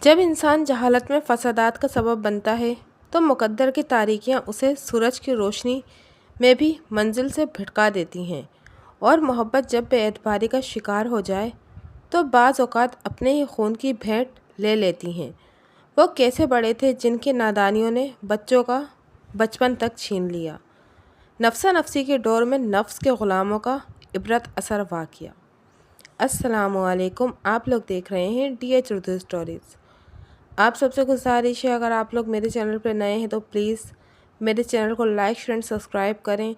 جب انسان جہالت میں فسادات کا سبب بنتا ہے تو مقدر کی تاریکیاں اسے سورج کی روشنی میں بھی منزل سے بھٹکا دیتی ہیں، اور محبت جب بے اعتباری کا شکار ہو جائے تو بعض اوقات اپنے ہی خون کی بھیٹ لے لیتی ہیں۔ وہ کیسے بڑے تھے جن کی نادانیوں نے بچوں کا بچپن تک چھین لیا؟ نفسا نفسی کے دور میں نفس کے غلاموں کا عبرت اثر واقعہ۔ السلام علیکم، آپ لوگ دیکھ رہے ہیں DH اردو اسٹوریز۔ آپ سب سے گزارش ہے، اگر آپ لوگ میرے چینل پہ نئے ہیں تو پلیز میرے چینل کو لائک شیئر اینڈ سبسکرائب کریں،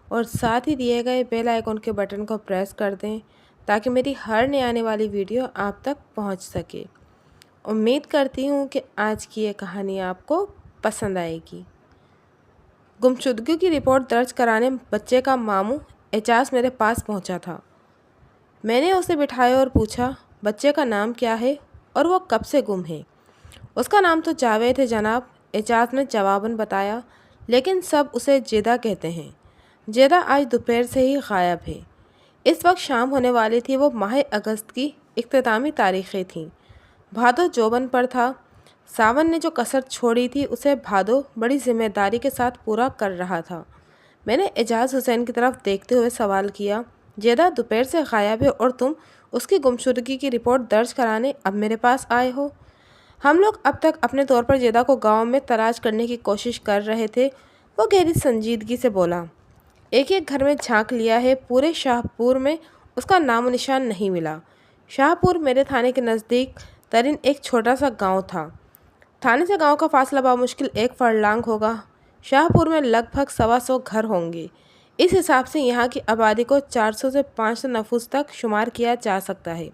اور ساتھ ہی دیے گئے بیل آئیکن کے بٹن کو پریس کر دیں تاکہ میری ہر نئی آنے والی ویڈیو آپ تک پہنچ سکے۔ امید کرتی ہوں کہ آج کی یہ کہانی آپ کو پسند آئے گی۔ گمشدگی کی رپورٹ درج کرانے بچے کا ماموں اعجاز میرے پاس پہنچا تھا۔ میں نے اسے بٹھایا اور پوچھا، بچے کا نام کیا ہے اور وہ کب سے گم ہے؟ اس کا نام تو جاوید ہے جناب، اعجاز نے جواباً بتایا، لیکن سب اسے جیدہ کہتے ہیں۔ جیدہ آج دوپہر سے ہی غائب ہے۔ اس وقت شام ہونے والی تھی۔ وہ ماہ اگست کی اختتامی تاریخیں تھیں۔ بھادو جوبن پر تھا۔ ساون نے جو کسر چھوڑی تھی اسے بھادو بڑی ذمہ داری کے ساتھ پورا کر رہا تھا۔ میں نے اعجاز حسین کی طرف دیکھتے ہوئے سوال کیا، جیدہ دوپہر سے غائب ہے اور تم اس کی گمشدگی کی رپورٹ درج کرانے اب میرے پاس آئے ہو؟ ہم لوگ اب تک اپنے طور پر جیدہ کو گاؤں میں تلاش کرنے کی کوشش کر رہے تھے، وہ گہری سنجیدگی سے بولا۔ ایک ایک گھر میں جھانک لیا ہے، پورے شاہ پور میں اس کا نام و نشان نہیں ملا۔ شاہ پور میرے تھانے کے نزدیک ترین ایک چھوٹا سا گاؤں تھا۔ تھانے سے گاؤں کا فاصلہ بامشکل 1 فرلانگ ہوگا۔ شاہ پور میں لگ بھگ 125 گھر ہوں گے۔ اس حساب سے یہاں کی آبادی کو 400 سے 500 نفوس تک شمار کیا جا سکتا ہے۔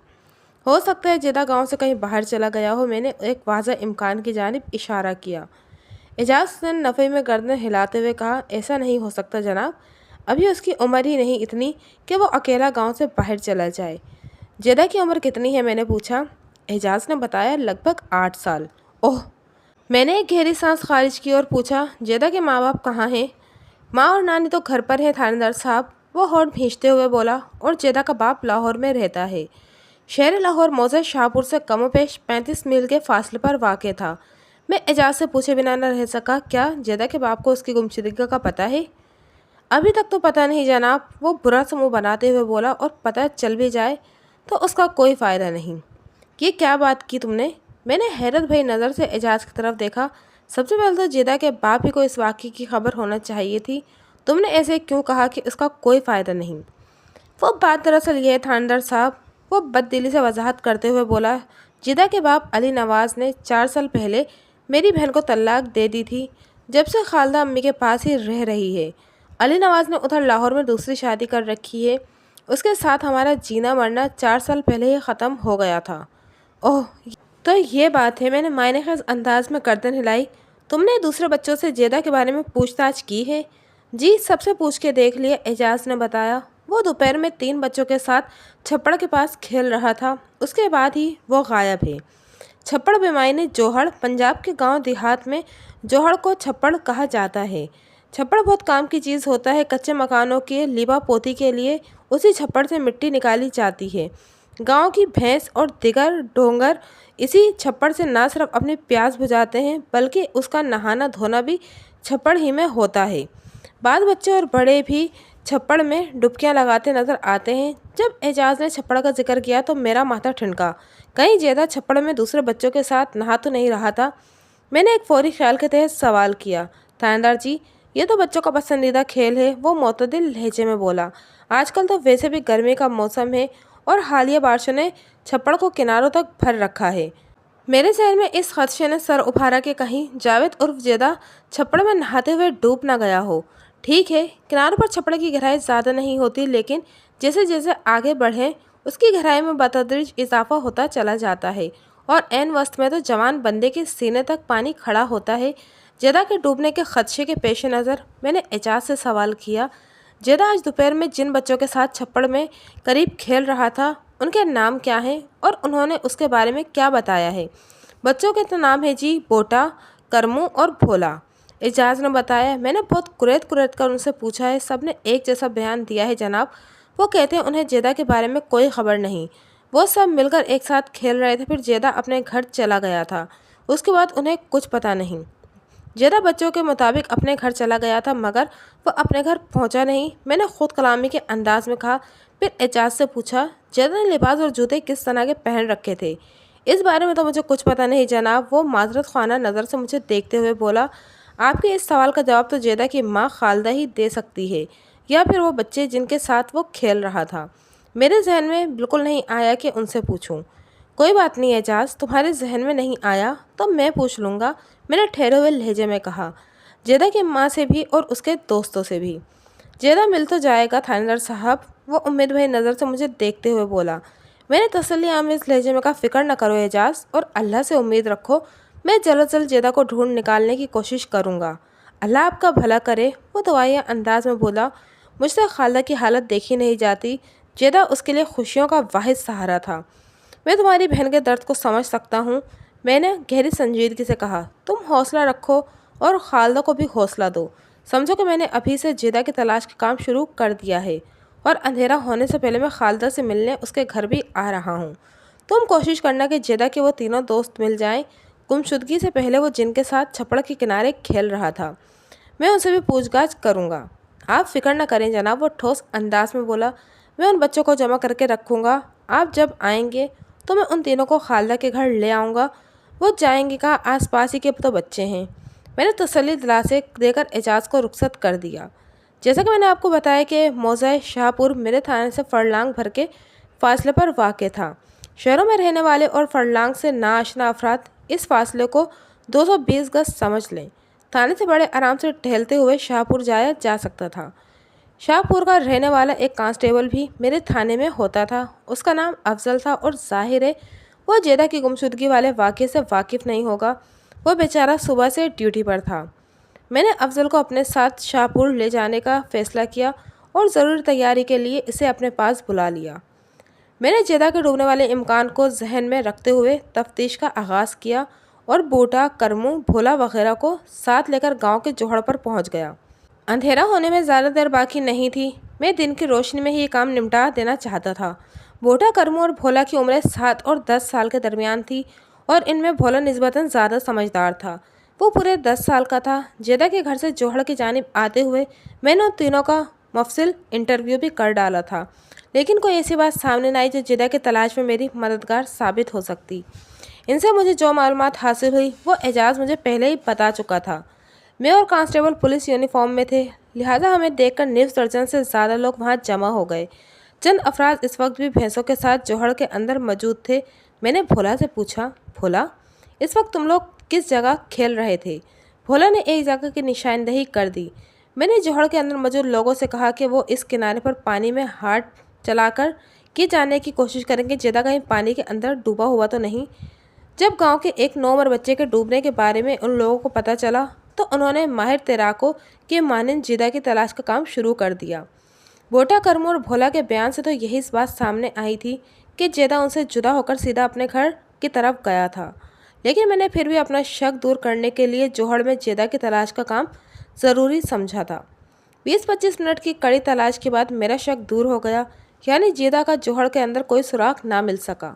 ہو سکتا ہے جیدہ گاؤں سے کہیں باہر چلا گیا ہو۔ میں نے ایک واضح امکان کی جانب اشارہ کیا۔ اعجاز نے نفی میں گردن ہلاتے ہوئے کہا، ایسا نہیں ہو سکتا جناب، ابھی اس کی عمر ہی نہیں اتنی کہ وہ اکیلا گاؤں سے باہر چلا جائے۔ جیدہ کی عمر کتنی ہے؟ میں نے پوچھا۔ اعجاز نے بتایا، لگ بھگ 8 سال۔ اوہ! میں نے ایک گہری سانس خارج کی اور پوچھا، جیدہ کے ماں باپ کہاں ہیں؟ ماں اور نانی تو گھر پر ہیں تھانے دار صاحب، وہ ہونٹ بھینچتے ہوئے بولا، اور جیدہ کا باپ لاہور میں رہتا ہے۔ شہر لاہور موضع شاہ پور سے کم و بیش 35 میل کے فاصلے پر واقع تھا۔ میں اعجاز سے پوچھے بنا نہ رہ سکا، کیا جیدہ کے باپ کو اس کی گمشدگی کا پتہ ہے؟ ابھی تک تو پتہ نہیں جناب، وہ برا سا منہ بناتے ہوئے بولا، اور پتہ چل بھی جائے تو اس کا کوئی فائدہ نہیں۔ یہ کیا بات کی تم نے؟ میں نے حیرت بھری نظر سے اعجاز کی طرف دیکھا۔ سب سے پہلے تو جیدہ کے باپ ہی کو اس واقعے کی خبر ہونا چاہیے تھی۔ تم نے ایسے کیوں کہا کہ اس کا کوئی فائدہ نہیں؟ وہ بات دراصل یہ ہے تھاندار صاحب، وہ بددلی سے وضاحت کرتے ہوئے بولا، جیدہ کے باپ علی نواز نے 4 سال پہلے میری بہن کو طلاق دے دی تھی، جب سے خالدہ امی کے پاس ہی رہ رہی ہے۔ علی نواز نے ادھر لاہور میں دوسری شادی کر رکھی ہے۔ اس کے ساتھ ہمارا جینا مرنا 4 سال پہلے ہی ختم ہو گیا تھا۔ اوہ، تو یہ بات ہے۔ میں نے معنی خیز انداز میں گردن ہلائی۔ تم نے دوسرے بچوں سے جیدہ کے بارے میں پوچھ تاچھ کی ہے؟ جی، سب سے پوچھ کے دیکھ لیا، اعجاز نے بتایا۔ وہ دوپہر میں 3 بچوں کے ساتھ چھپڑ کے پاس کھیل رہا تھا، اس کے بعد ہی وہ غائب ہے۔ چھپڑ بمعنی جوہڑ، پنجاب کے گاؤں دیہات میں جوہڑ کو چھپڑ کہا جاتا ہے۔ چھپڑ بہت کام کی چیز ہوتا ہے۔ کچے مکانوں کے لیپا پوتی کے لیے اسی چھپڑ سے مٹی نکالی جاتی ہے۔ گاؤں کی بھینس اور دیگر ڈونگر اسی چھپڑ سے نہ صرف اپنی پیاس بجھاتے ہیں بلکہ اس کا نہانا دھونا بھی چھپڑ ہی میں ہوتا ہے۔ بعض بچے اور بڑے بھی چھپڑ میں ڈبکیاں لگاتے نظر آتے ہیں۔ جب اعجاز نے چھپڑ کا ذکر کیا تو میرا ماتھا ٹھنکا۔ کہیں جیدہ چھپڑ میں دوسرے بچوں کے ساتھ نہا تو نہیں رہا تھا؟ میں نے ایک فوری خیال کے تحت سوال کیا۔ تھاندار جی، یہ تو بچوں کا پسندیدہ کھیل ہے، وہ معتدل لہجے میں بولا۔ آج کل تو ویسے بھی گرمی کا موسم ہے اور حالیہ بارشوں نے چھپڑ کو کناروں تک بھر رکھا ہے۔ میرے ذہن میں اس خدشے نے سر ابھارا کہ کہیں جاوید عرف جیدہ چھپڑ میں نہاتے ہوئے ڈوب نہ گیا ہو۔ ٹھیک ہے، کناروں پر چھپڑ کی گہرائی زیادہ نہیں ہوتی، لیکن جیسے جیسے آگے بڑھیں اس کی گہرائی میں بتدریج اضافہ ہوتا چلا جاتا ہے، اور عین وسط میں تو جوان بندے کے سینے تک پانی کھڑا ہوتا ہے۔ جیدہ کے ڈوبنے کے خدشے کے پیش نظر میں نے اعجاز سے سوال کیا، جیدہ آج دوپہر میں جن بچوں کے ساتھ چھپڑ میں قریب کھیل رہا تھا ان کے نام کیا ہیں اور انہوں نے اس کے بارے میں کیا بتایا ہے؟ بچوں کے تو نام ہے جی، بوٹا، کرمو اور بھولا، اعجاز نے بتایا۔ میں نے بہت کریت کر ان سے پوچھا ہے، سب نے ایک جیسا بیان دیا ہے جناب۔ وہ کہتے ہیں انہیں جیدہ کے بارے میں کوئی خبر نہیں، وہ سب مل کر ایک ساتھ کھیل رہے تھے، پھر جیدہ اپنے گھر چلا گیا تھا۔ اس کے بعد انہیں کچھ پتہ نہیں۔ جیدہ بچوں کے مطابق اپنے گھر چلا گیا تھا، مگر وہ اپنے گھر پہنچا نہیں۔ میں نے خود کلامی کے انداز میں کہا۔ پھر اعجاز سے پوچھا، جیدہ نے لباس اور جوتے کس طرح کے پہن رکھے تھے؟ اس بارے میں تو مجھے کچھ پتہ نہیں جناب، وہ معذرت خواہ نظر سے مجھے دیکھتے ہوئے بولا۔ آپ کے اس سوال کا جواب تو جیدہ کی ماں خالدہ ہی دے سکتی ہے، یا پھر وہ بچے جن کے ساتھ وہ کھیل رہا تھا۔ میرے ذہن میں بالکل نہیں آیا کہ ان سے پوچھوں۔ کوئی بات نہیں اعجاز، تمہارے ذہن میں نہیں آیا تو میں پوچھ لوں گا، میں نے ٹھہرے ہوئے لہجے میں کہا۔ جیدہ کی ماں سے بھی اور اس کے دوستوں سے بھی۔ جیدہ مل تو جائے گا تھانے دار صاحب، وہ امید بھری نظر سے مجھے دیکھتے ہوئے بولا۔ میں نے تسلی آمیز لہجے میں کہا، فکر نہ کرو اعجاز، اور اللہ سے امید رکھو، میں جلد جلد جیدہ کو ڈھونڈ نکالنے کی کوشش کروں گا۔ اللہ آپ کا بھلا کرے، وہ دعائیہ انداز میں بولا۔ مجھ سے خالدہ کی حالت دیکھی نہیں جاتی، جیدہ اس کے لیے خوشیوں کا واحد سہارا تھا۔ میں تمہاری بہن کے درد کو سمجھ سکتا ہوں، میں نے گہری سنجیدگی سے کہا۔ تم حوصلہ رکھو اور خالدہ کو بھی حوصلہ دو۔ سمجھو کہ میں نے ابھی سے جیدہ کی تلاش کا کام شروع کر دیا ہے، اور اندھیرا ہونے سے پہلے میں خالدہ سے ملنے اس کے گھر بھی آ رہا ہوں۔ تم کوشش کرنا کہ جیدہ کے وہ تینوں دوست مل جائیں، گمشدگی سے پہلے وہ جن کے ساتھ چھپڑ کے کنارے کھیل رہا تھا۔ میں ان سے بھی پوچھ گچھ کروں گا۔ آپ فکر نہ کریں جناب، وہ ٹھوس انداز میں بولا۔ میں ان بچوں کو جمع کر کے رکھوں گا، آپ جب آئیں گے تو میں ان تینوں کو خالدہ کے گھر لے آؤں گا۔ وہ جائیں گے کہا، آس پاس ہی کے تو بچے ہیں۔ میں نے تسلی دلاسے دے کر اعجاز کو رخصت کر دیا۔ جیسا کہ میں نے آپ کو بتایا کہ موضع شاہ پور میرے تھانے سے فرلانگ بھر کے فاصلے پر واقع تھا۔ شہروں میں رہنے والے اور فرلانگ سے ناآشنا افراد اس فاصلے کو 220 گز سمجھ لیں۔ تھانے سے بڑے آرام سے ٹہلتے ہوئے شاہ پور جایا جا سکتا تھا۔ شاہ پور کا رہنے والا ایک کانسٹیبل بھی میرے تھانے میں ہوتا تھا، اس کا نام افضل تھا، اور ظاہر ہے وہ جیدہ کی گمشدگی والے واقعے سے واقف نہیں ہوگا، وہ بیچارہ صبح سے ڈیوٹی پر تھا۔ میں نے افضل کو اپنے ساتھ شاہ پور لے جانے کا فیصلہ کیا اور ضروری تیاری کے لیے اسے اپنے پاس بلا لیا۔ میں نے جیدہ کے ڈوبنے والے امکان کو ذہن میں رکھتے ہوئے تفتیش کا آغاز کیا اور بوٹا، کرمو، بھولا وغیرہ کو ساتھ لے کر گاؤں کے جوہڑ پر پہنچ گیا۔ اندھیرا ہونے میں زیادہ دیر باقی نہیں تھی، میں دن کی روشنی میں ہی یہ کام نمٹا دینا چاہتا تھا۔ بوٹا، کرمو اور بھولا کی عمریں 7 اور 10 سال کے درمیان تھی، اور ان میں بھولا نسبتاً زیادہ سمجھدار تھا، وہ پورے 10 سال کا تھا۔ جیدہ کے گھر سے جوہڑ کی جانب آتے ہوئے میں نے ان تینوں کا مفصل انٹرویو بھی کر ڈالا تھا، لیکن کوئی ایسی بات سامنے نہ آئی جو جیدہ کی تلاش میں میری مددگار ثابت ہو سکتی۔ ان سے مجھے جو معلومات حاصل ہوئی وہ اعجاز مجھے پہلے ہی بتا چکا تھا۔ میں اور کانسٹیبل پولیس یونیفارم میں تھے، لہٰذا ہمیں دیکھ کر نصف درجن سے زیادہ لوگ وہاں جمع ہو گئے۔ چند افراد اس وقت بھی بھینسوں کے ساتھ جوہڑ کے اندر موجود تھے۔ میں نے بھولا سے پوچھا، بھولا، اس وقت تم لوگ کس جگہ کھیل رہے تھے؟ بھولا نے ایک جگہ کی نشاندہی کر دی۔ میں نے جوہڑ کے اندر موجود لوگوں سے کہا کہ وہ اس کنارے پر پانی میں ہاتھ چلا کر یہ جاننے کی کوشش کریں کہ جیدہ کہیں پانی کے اندر ڈوبا ہوا تو نہیں۔ جب گاؤں کے ایک 9 عمر بچے کے ڈوبنے کے بارے میں ان لوگوں کو پتہ چلا تو انہوں نے ماہر تیراکوں کے مانند جیدہ کی تلاش کا کام شروع کر دیا۔ بوٹا، کرمو اور بھولا کے بیان سے تو یہی بات سامنے آئی تھی کہ جیدہ ان سے جدا ہو کر سیدھا اپنے گھر کی طرف گیا تھا، لیکن میں نے پھر بھی اپنا شک دور کرنے کے لیے جوہڑ میں جیدہ کی تلاش کا کام ضروری سمجھا تھا۔ 20-25 منٹ کی کڑی تلاش کے بعد میرا شک دور ہو گیا، یعنی جیدہ کا جوہڑ کے اندر کوئی سراغ نہ مل سکا۔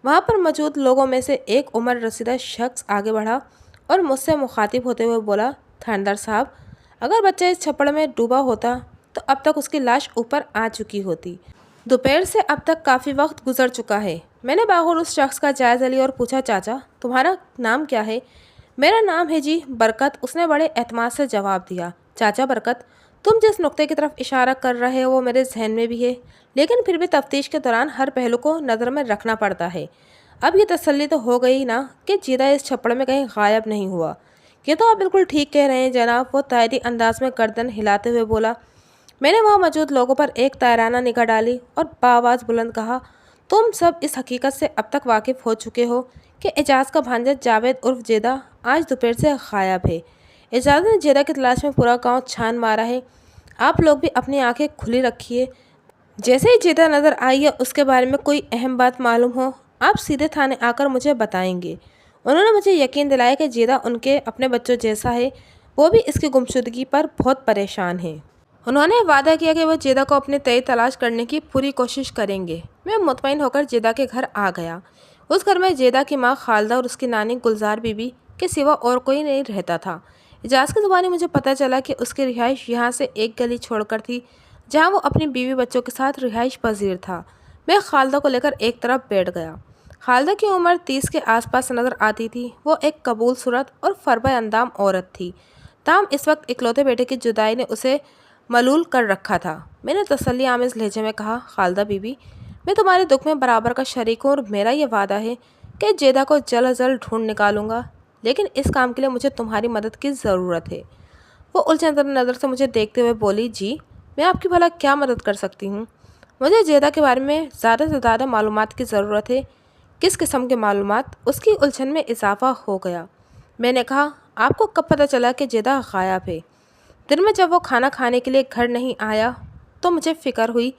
وہاں پر موجود لوگوں میں سے ایک عمر رسیدہ شخص آگے بڑھا اور مجھ سے مخاطب ہوتے ہوئے بولا، تھاندار صاحب، اگر بچہ اس چھپڑ میں ڈوبا ہوتا تو اب تک اس کی لاش اوپر آ چکی ہوتی۔ دوپہر سے اب تک کافی وقت گزر چکا ہے۔ میں نے باغور اس شخص کا جائزہ لیا اور پوچھا، چاچا تمہارا نام کیا ہے؟ میرا نام ہے جی برکت، اس نے بڑے اعتماد سے جواب دیا۔ چاچا برکت، تم جس نقطے کی طرف اشارہ کر رہے ہو وہ میرے ذہن میں بھی ہے، لیکن پھر بھی تفتیش کے دوران ہر پہلو کو نظر میں رکھنا پڑتا ہے۔ اب یہ تسلی تو ہو گئی نا کہ جیدہ اس چھپڑ میں کہیں غائب نہیں ہوا؟ یہ تو آپ بالکل ٹھیک کہہ رہے ہیں جناب، وہ تائیدی انداز میں گردن ہلاتے ہوئے بولا۔ میں نے وہاں موجود لوگوں پر ایک تائرانہ نگاہ ڈالی اور بآواز بلند کہا، تم سب اس حقیقت سے اب تک واقف ہو چکے ہو کہ اعجاز کا بھانجا جاوید عرف جیدہ آج دوپہر سے غائب ہے۔ اعجاز نے جیدہ کی تلاش میں پورا گاؤں چھان مارا ہے، آپ لوگ بھی اپنی آنکھیں کھلی رکھیے، جیسے ہی جیدہ نظر آئی یا اس کے بارے میں کوئی اہم بات معلوم ہو آپ سیدھے تھانے آ کر مجھے بتائیں گے۔ انہوں نے مجھے یقین دلایا کہ جیدہ ان کے اپنے بچوں جیسا ہے، وہ بھی اس کی گمشدگی پر بہت پریشان ہے۔ انہوں نے وعدہ کیا کہ وہ جیدہ کو اپنے تئیں تلاش کرنے کی پوری کوشش کریں گے۔ میں مطمئن ہوکر جیدہ کے گھر آ گیا۔ اس گھر میں جیدہ کی ماں خالدہ اور اس کی نانی گلزار بی بی کے سوا اور کوئی نہیں رہتا تھا۔ اعجاز کی زبانی مجھے پتہ چلا کہ اس کی رہائش یہاں سے ایک گلی چھوڑ کر تھی جہاں وہ اپنی بیوی بچوں کے ساتھ رہائش پذیر تھا۔ میں خالدہ کو لے کر ایک طرف بیٹھ گیا۔ خالدہ کی عمر 30 کے آس پاس نظر آتی تھی۔ وہ ایک قبول صورت اور فربہ اندام عورت تھی، تاہم اس وقت اکلوتے بیٹے کی جدائی نے اسے ملول کر رکھا تھا۔ میں نے تسلی آمیز لہجے میں کہا، خالدہ بی بی، میں تمہارے دکھ میں برابر کا شریک ہوں اور میرا یہ وعدہ ہے کہ جیدہ کو جلد از جلد ڈھونڈ نکالوں گا، لیکن اس کام کے لیے مجھے تمہاری مدد کی ضرورت ہے۔ وہ الجھن نظر سے مجھے دیکھتے ہوئے بولی، جی، میں آپ کی بھلا کیا مدد کر سکتی ہوں؟ مجھے جیدہ کے بارے میں زیادہ سے زیادہ معلومات کی ضرورت ہے۔ کس قسم کے معلومات؟ اس کی الجھن میں اضافہ ہو گیا۔ میں نے کہا، آپ کو کب پتہ چلا کہ جیدہ غائب ہے؟ دن میں جب وہ کھانا کھانے کے لیے گھر نہیں آیا تو مجھے فکر ہوئی،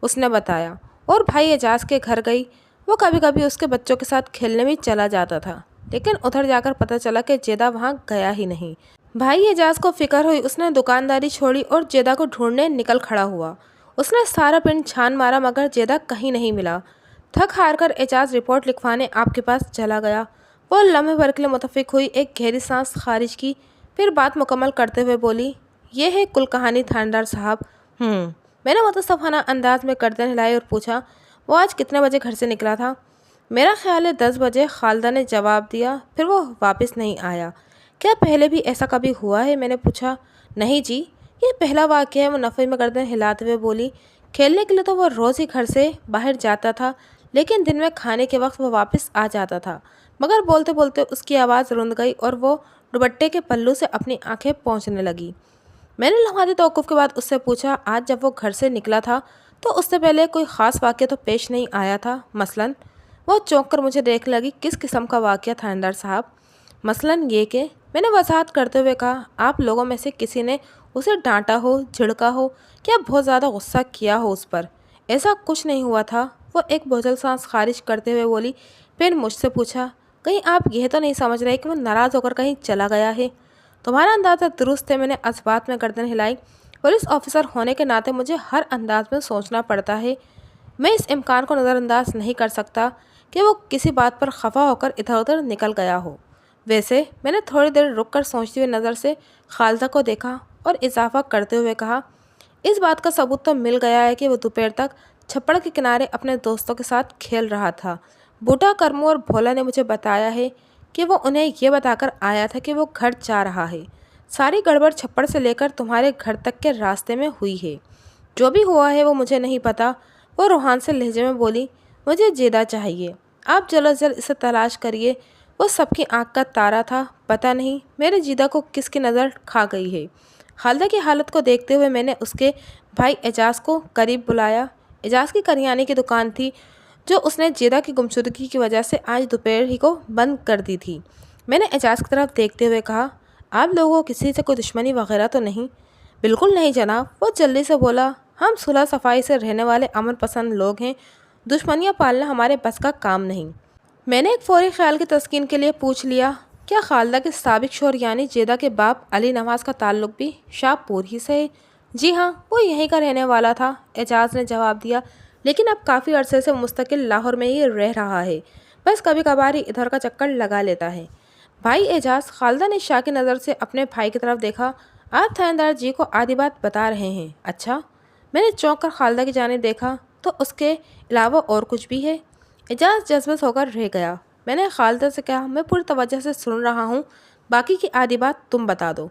اس نے بتایا، اور بھائی اعجاز کے گھر گئی۔ وہ کبھی کبھی اس کے بچوں کے ساتھ کھیلنے بھی چلا جاتا تھا، لیکن ادھر جا کر پتہ چلا کہ جیدہ وہاں گیا ہی نہیں۔ بھائی اعجاز کو فکر ہوئی، اس نے دکانداری چھوڑی اور جیدہ کو ڈھونڈنے نکل کھڑا ہوا۔ اس نے سارا پنڈ چھان مارا مگر جیدہ کہیں نہیں ملا۔ تھک ہار کر اعجاز رپورٹ لکھوانے آپ کے پاس چلا گیا۔ وہ لمحے بھر کے لیے متفق ہوئی، ایک گہری سانس خارج کی، پھر بات مکمل کرتے ہوئے بولی، یہ ہے کل کہانی تھاندار صاحب۔ میں نے متصفانہ انداز میں گردن ہلائی اور پوچھا، وہ آج کتنے بجے گھر سے نکلا تھا؟ میرا خیال ہے 10 بجے، خالدہ نے جواب دیا۔ پھر وہ واپس نہیں آیا؟ کیا پہلے بھی ایسا کبھی ہوا ہے؟ میں نے پوچھا۔ نہیں جی، یہ پہلا واقعہ ہے، منفی میں گردن ہلاتے ہوئے بولی۔ کھیلنے کے لیے تو وہ روز ہی گھر سے باہر جاتا تھا، لیکن دن میں کھانے کے وقت وہ واپس آ جاتا تھا۔ مگر بولتے بولتے اس کی آواز رند گئی اور وہ دوپٹے کے پلو سے اپنی آنکھیں پوچھنے لگی۔ میں نے لمحاتی توقف کے بعد اس سے پوچھا، آج جب وہ گھر سے نکلا تھا تو اس سے پہلے کوئی خاص واقعہ تو پیش نہیں آیا تھا؟ مثلاً؟ وہ چونک کر مجھے دیکھنے لگی۔ کس قسم کا واقعہ تھاندار صاحب؟ مثلاً یہ کہ، میں نے وضاحت کرتے ہوئے کہا، آپ لوگوں میں سے کسی نے اسے ڈانٹا ہو، جھڑکا ہو یا بہت زیادہ غصہ کیا ہو اس پر؟ ایسا کچھ نہیں ہوا تھا۔ وہ ایک بوجھل سانس خارج کرتے ہوئے بولی، پھر مجھ سے پوچھا، کہیں آپ یہ تو نہیں سمجھ رہے کہ وہ ناراض ہو کر کہیں چلا گیا ہے؟ تمہارا اندازہ درست ہے۔ میں نے اس بات میں گردن ہلائی۔ پولیس آفیسر ہونے کے ناطے مجھے ہر انداز میں سوچنا پڑتا ہے۔ میں اس امکان کو نظر انداز نہیں کر سکتا کہ وہ کسی بات پر خفا ہو کر ادھر ادھر نکل گیا ہو۔ ویسے، میں نے تھوڑی دیر رک کر سوچتی ہوئی نظر سے خالدہ کو دیکھا اور اضافہ کرتے ہوئے کہا، اس بات کا ثبوت تو مل گیا ہے کہ وہ دوپہر تک چھپڑ کے کنارے اپنے دوستوں کے ساتھ کھیل رہا تھا۔ بوٹا، کرمو اور بھولا نے مجھے بتایا ہے کہ وہ انہیں یہ بتا کر آیا تھا کہ وہ گھر جا رہا ہے۔ ساری گڑبڑ چھپڑ سے لے کر تمہارے گھر تک کے راستے میں ہوئی ہے۔ جو بھی ہوا ہے وہ مجھے نہیں پتا۔ وہ روحان سے لہجے میں بولی، مجھے جیدہ چاہیے، آپ جلد از جلد اسے تلاش کریے۔ وہ سب کی آنکھ کا تارا تھا۔ پتہ نہیں میرے جیدہ کو کس کی نظر کھا گئی ہے۔ خالدہ کی حالت کو دیکھتے ہوئے میں نے اس کے بھائی اعجاز کو قریب بلایا۔ اعجاز کی کریانے کی دکان تھی جو اس نے جیدہ کی گمشدگی کی وجہ سے آج دوپہر ہی کو بند کر دی تھی۔ میں نے اعجاز کی طرف دیکھتے ہوئے کہا، آپ لوگوں کو کسی سے کوئی دشمنی وغیرہ تو نہیں؟ بالکل نہیں جناب، وہ جلدی سے بولا، ہم صلح صفائی سے رہنے والے امن پسند لوگ ہیں، دشمنیاں پالنا ہمارے بس کا کام نہیں۔ میں نے ایک فوری خیال کی تسکین کے لیے پوچھ لیا، کیا خالدہ کے سابق شوہر یعنی جیدہ کے باپ علی نواز کا تعلق بھی شاہپور ہی سے ہے؟ جی ہاں، وہ یہیں کا رہنے والا تھا، اعجاز نے جواب دیا، لیکن اب کافی عرصے سے مستقل لاہور میں ہی رہ رہا ہے، بس کبھی کبھار ہی ادھر کا چکر لگا لیتا ہے۔ بھائی اعجاز، خالدہ نے شاہ کی نظر سے اپنے بھائی کی طرف دیکھا، آپ تھاندار جی کو آدھی بات بتا رہے ہیں؟ اچھا۔ میں نے چونک کر خالدہ کی جانب دیکھا، تو اس کے علاوہ اور کچھ بھی ہے؟ اعجاز جذبس ہو کر رہ گیا۔ میں نے خالدہ سے کہا، میں پوری توجہ سے سن رہا ہوں، باقی کی آدھی بات تم بتا دو۔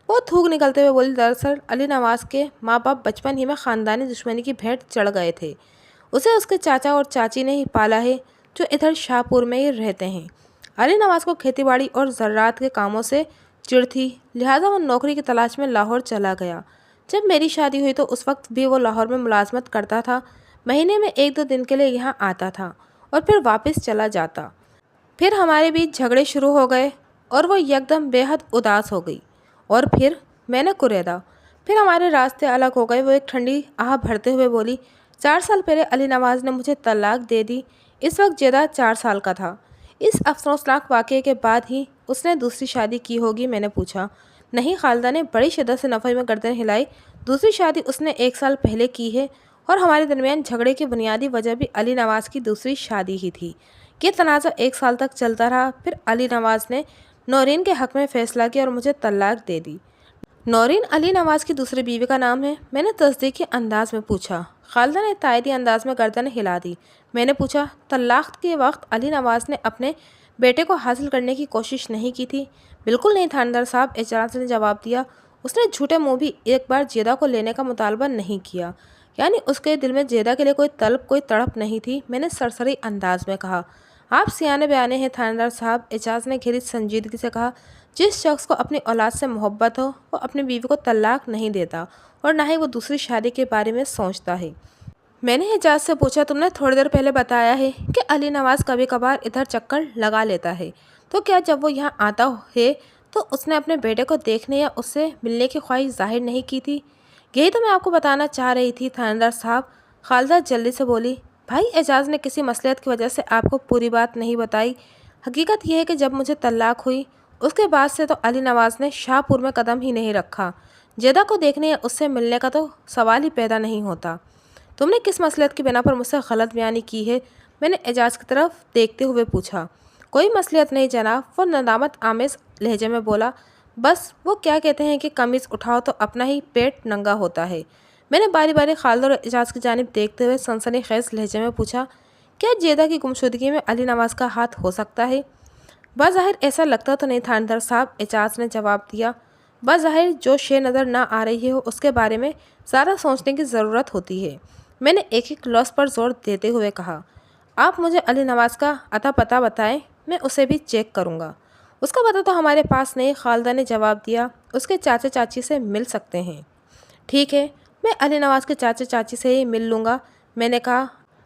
وہ تھوک نکلتے ہوئے بولی، دراصل علی نواز کے ماں باپ بچپن ہی میں خاندانی دشمنی کی بھیٹ چڑھ گئے تھے۔ اسے اس کے چاچا اور چاچی نے ہی پالا ہے جو ادھر شاہپور میں ہی رہتے ہیں۔ علی نواز کو کھیتی باڑی اور زراعت کے کاموں سے چڑ تھی، لہٰذا وہ نوکری کی تلاش میں لاہور چلا گیا۔ جب میری شادی ہوئی تو اس وقت بھی وہ لاہور میں ملازمت کرتا تھا، مہینے میں 1-2 دن کے لیے یہاں آتا تھا اور پھر واپس چلا جاتا۔ پھر ہمارے بیچ جھگڑے شروع ہو گئے اور وہ یکدم بے حد اداس ہو گئی، اور پھر میں نے کریدا، پھر ہمارے راستے الگ ہو گئے۔ وہ ایک ٹھنڈی آہ بھرتے ہوئے بولی، 4 سال پہلے علی نواز نے مجھے طلاق دے دی، اس وقت جیدہ 4 سال کا تھا۔ اس افسوسناک واقعے کے بعد ہی اس نے دوسری شادی کی ہوگی؟ میں نے پوچھا۔ نہیں، خالدہ نے بڑی شدت سے نفی میں گردن ہلائی، دوسری شادی اس نے 1 سال پہلے کی ہے، اور ہمارے درمیان جھگڑے کی بنیادی وجہ بھی علی نواز کی دوسری شادی ہی تھی۔ یہ تنازع 1 سال تک چلتا رہا، پھر علی نواز نے نورین کے حق میں فیصلہ کیا اور مجھے طلاق دے دی۔ نورین علی نواز کی دوسری بیوی کا نام ہے، میں نے تصدیقی انداز میں پوچھا۔ خالدہ نے تائیدی انداز میں گردن ہلا دی۔ میں نے پوچھا، طلاق کے وقت علی نواز نے اپنے بیٹے کو حاصل کرنے کی کوشش نہیں کی تھی؟ بالکل نہیں تھاندار صاحب، اعجاز نے جواب دیا۔ اس نے جھوٹے منہ بھی ایک بار جیدہ کو لینے کا مطالبہ نہیں کیا، یعنی اس کے دل میں جیدہ کے لیے کوئی طلب، کوئی تڑپ نہیں تھی، میں نے سرسری انداز میں کہا۔ آپ سیانے بیانے ہیں تھاندار صاحب، اعجاز نے گہری سنجیدگی سے کہا۔ جس شخص کو اپنی اولاد سے محبت ہو وہ اپنی بیوی کو طلاق نہیں دیتا اور نہ ہی وہ دوسری شادی کے بارے میں سوچتا ہے۔ میں نے اعجاز سے پوچھا، تم نے تھوڑی دیر پہلے بتایا ہے کہ علی نواز کبھی کبھار ادھر چکر لگا لیتا ہے، تو کیا جب وہ یہاں آتا ہے تو اس نے اپنے بیٹے کو دیکھنے یا اس سے ملنے کی خواہش ظاہر نہیں کی تھی؟ یہی تو میں آپ کو بتانا چاہ رہی تھی تھاندار صاحب، خالدہ جلدی سے بولی۔ بھائی اعجاز نے کسی مصلحت کی وجہ سے آپ کو پوری بات نہیں بتائی۔ حقیقت یہ ہے کہ جب مجھے طلاق ہوئی اس کے بعد سے تو علی نواز نے شاہ پور میں قدم ہی نہیں رکھا۔ جیدہ کو دیکھنے یا اس سے ملنے کا تو سوال ہی پیدا نہیں ہوتا۔ تم نے کس مصلحت کی بنا پر مجھ سے غلط بیانی کی ہے؟ میں نے اعجاز کی طرف دیکھتے ہوئے پوچھا۔ کوئی مصلحت نہیں جناب، وہ ندامت آمیز لہجے میں بولا۔ بس وہ کیا کہتے ہیں کہ قمیض اٹھاؤ تو اپنا ہی پیٹ ننگا ہوتا ہے۔ میں نے باری باری خالد اور اعجاز کی جانب دیکھتے ہوئے سنسنی خیز لہجے میں پوچھا، کیا جیدہ کی گمشدگی میں علی نواز کا ہاتھ ہو سکتا ہے؟ بظاہر ایسا لگتا تو نہیں تھاندار صاحب، اعجاز نے جواب دیا۔ بظاہر جو شے نظر نہ آ رہی ہو اس کے بارے میں زیادہ سوچنے کی ضرورت ہوتی ہے۔ میں نے ایک ایک لفظ پر زور دیتے ہوئے کہا، آپ مجھے علی نواز کا اتا پتہ بتائیں، میں اسے بھی چیک کروں گا۔ اس کا پتہ تو ہمارے پاس نہیں، خالدہ نے جواب دیا، اس کے چاچا چاچی سے مل سکتے ہیں۔ ٹھیک ہے، میں علی نواز کے چاچا چاچی سے ہی مل لوں گا۔ میں نے کہا،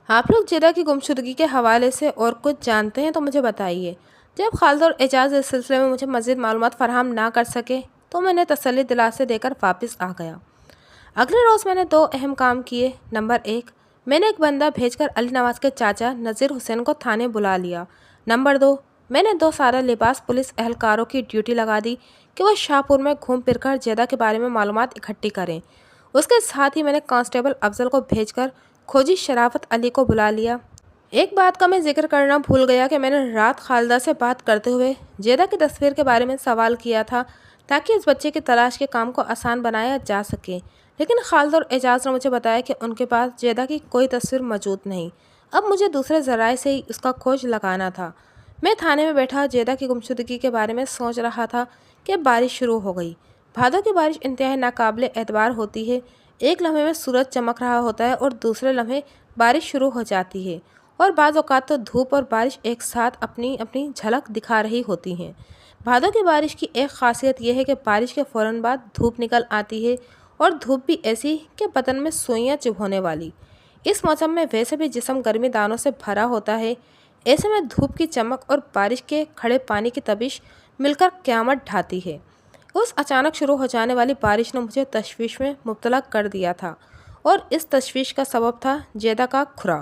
آپ لوگ جیدہ کی گمشدگی کے حوالے سے اور کچھ جانتے ہیں تو مجھے بتائیے۔ جب خالد اور اعجاز اس سلسلے میں مجھے مزید معلومات فراہم نہ کر سکے تو میں نے تسلی دلاسے دے کر واپس آ گیا۔ اگلے روز میں نے 2 اہم کام کیے۔ نمبر 1، میں نے ایک بندہ بھیج کر علی نواز کے چاچا نذیر حسین کو تھانے بلا لیا۔ نمبر 2، میں نے 2 سارا لباس پولیس اہلکاروں کی ڈیوٹی لگا دی کہ وہ شاہ پور میں گھوم پھر کر جیدہ کے بارے میں معلومات اکٹھی کریں۔ اس کے ساتھ ہی میں نے کانسٹیبل افضل کو بھیج کر کھوجی شرافت علی کو بلا لیا۔ ایک بات کا میں ذکر کرنا بھول گیا کہ میں نے رات خالدہ سے بات کرتے ہوئے جیدہ کی تصویر کے بارے میں سوال کیا تھا تاکہ اس بچے کی تلاش کے کام کو آسان بنایا جا سکے، لیکن خالد اور اعجاز نے مجھے بتایا کہ ان کے پاس جیدہ کی کوئی تصویر موجود نہیں۔ اب مجھے دوسرے ذرائع سے ہی اس کا کھوج لگانا تھا۔ میں تھانے میں بیٹھا جیدہ کی گمشدگی کے بارے میں سوچ رہا تھا کہ بارش شروع ہو گئی۔ بھادوں کی بارش انتہائی ناقابل اعتبار ہوتی ہے۔ ایک لمحے میں سورج چمک رہا ہوتا ہے اور دوسرے لمحے بارش شروع ہو جاتی ہے، اور بعض اوقات تو دھوپ اور بارش ایک ساتھ اپنی اپنی جھلک دکھا رہی ہوتی ہیں۔ بھادوں کی بارش کی ایک خاصیت یہ ہے کہ بارش کے فوراً بعد دھوپ نکل آتی ہے، اور دھوپ بھی ایسی کہ بدن میں سوئیاں چبھونے والی۔ اس موسم میں ویسے بھی جسم گرمی دانوں سے بھرا ہوتا ہے، ایسے میں دھوپ کی چمک اور بارش کے کھڑے پانی کی تبش مل کر قیامت ڈھاتی ہے۔ اس اچانک شروع ہو جانے والی بارش نے مجھے تشویش میں مبتلا کر دیا تھا، اور اس تشویش کا سبب تھا جیدہ کا کھرا۔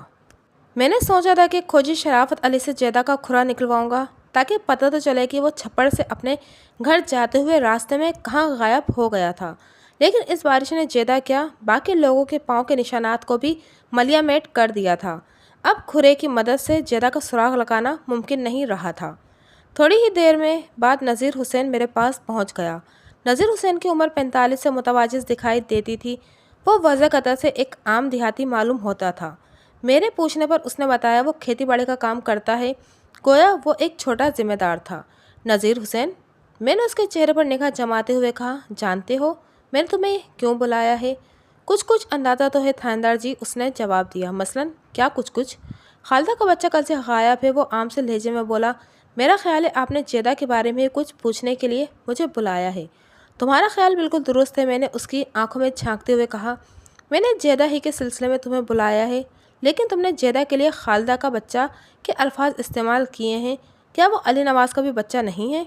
میں نے سوچا تھا کہ کھوجی شرافت علی سے جیدہ کا کھرا نکلواؤں گا تاکہ پتہ تو چلے کہ وہ چھپڑ سے اپنے گھر جاتے ہوئے راستے میں کہاں غائب ہو گیا تھا، لیکن اس بارش نے جیدہ کیا باقی لوگوں کے پاؤں کے نشانات کو بھی ملیا میٹ کر دیا تھا۔ اب کھرے کی مدد سے جیدہ کا سراغ لگانا ممکن نہیں رہا تھا۔ تھوڑی ہی دیر میں بعد نذیر حسین میرے پاس پہنچ گیا۔ نذیر حسین کی عمر 45 سے متواجز دکھائی دیتی تھی۔ وہ واضح قطع سے ایک عام دیہاتی معلوم ہوتا تھا۔ میرے پوچھنے پر اس نے بتایا وہ کھیتی باڑی کا کام کرتا ہے، گویا وہ ایک چھوٹا ذمہ دار تھا۔ نذیر حسین، میں نے اس کے چہرے پر نگاہ جماتے ہوئے کہا، جانتے ہو میں نے تمہیں کیوں بلایا ہے؟ کچھ اندازہ تو ہے تھاندار جی، اس نے جواب دیا۔ مثلاً کیا کچھ؟ خالدہ کا بچہ کل سے غائب ہے، وہ عام سے لہجے میں بولا۔ میرا خیال ہے آپ نے جیدہ کے بارے میں کچھ پوچھنے کے لیے مجھے بلایا ہے۔ تمہارا خیال بالکل درست ہے، میں نے اس کی آنکھوں میں جھانکتے ہوئے کہا۔ میں نے جیدہ ہی کے سلسلے میں تمہیں بلایا ہے، لیکن تم نے جیدہ کے لیے خالدہ کا بچہ کے الفاظ استعمال کیے ہیں، کیا وہ علی نواز کا بھی بچہ نہیں ہے؟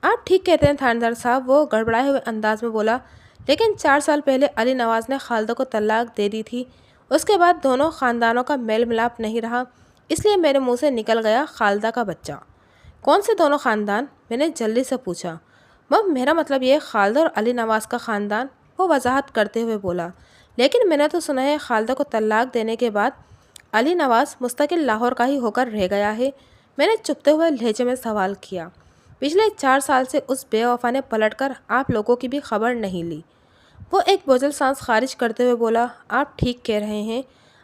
آپ ٹھیک کہتے ہیں تھاندار صاحب، وہ گڑبڑائے ہوئے انداز میں بولا، لیکن 4 سال پہلے علی نواز نے خالدہ کو طلاق دے دی تھی۔ اس کے بعد دونوں خاندانوں کا میل ملاپ نہیں رہا، اس لیے میرے منہ سے نکل گیا خالدہ کا بچہ۔ کون سے دونوں خاندان؟ میں نے جلدی سے پوچھا۔ میرا مطلب یہ خالدہ اور علی نواز کا خاندان، وہ وضاحت کرتے ہوئے بولا۔ لیکن میں نے تو سنا ہے خالدہ کو طلاق دینے کے بعد علی نواز مستقل لاہور کا ہی ہو کر رہ گیا ہے۔ میں نے چپتے ہوئے لہجے میں سوال کیا۔ پچھلے 4 سال سے اس بے وفا نے پلٹ کر آپ لوگوں کی بھی خبر نہیں لی۔ وہ ایک بوجھل سانس خارج کرتے ہوئے بولا، آپ ٹھیک کہہ رہے ہیں۔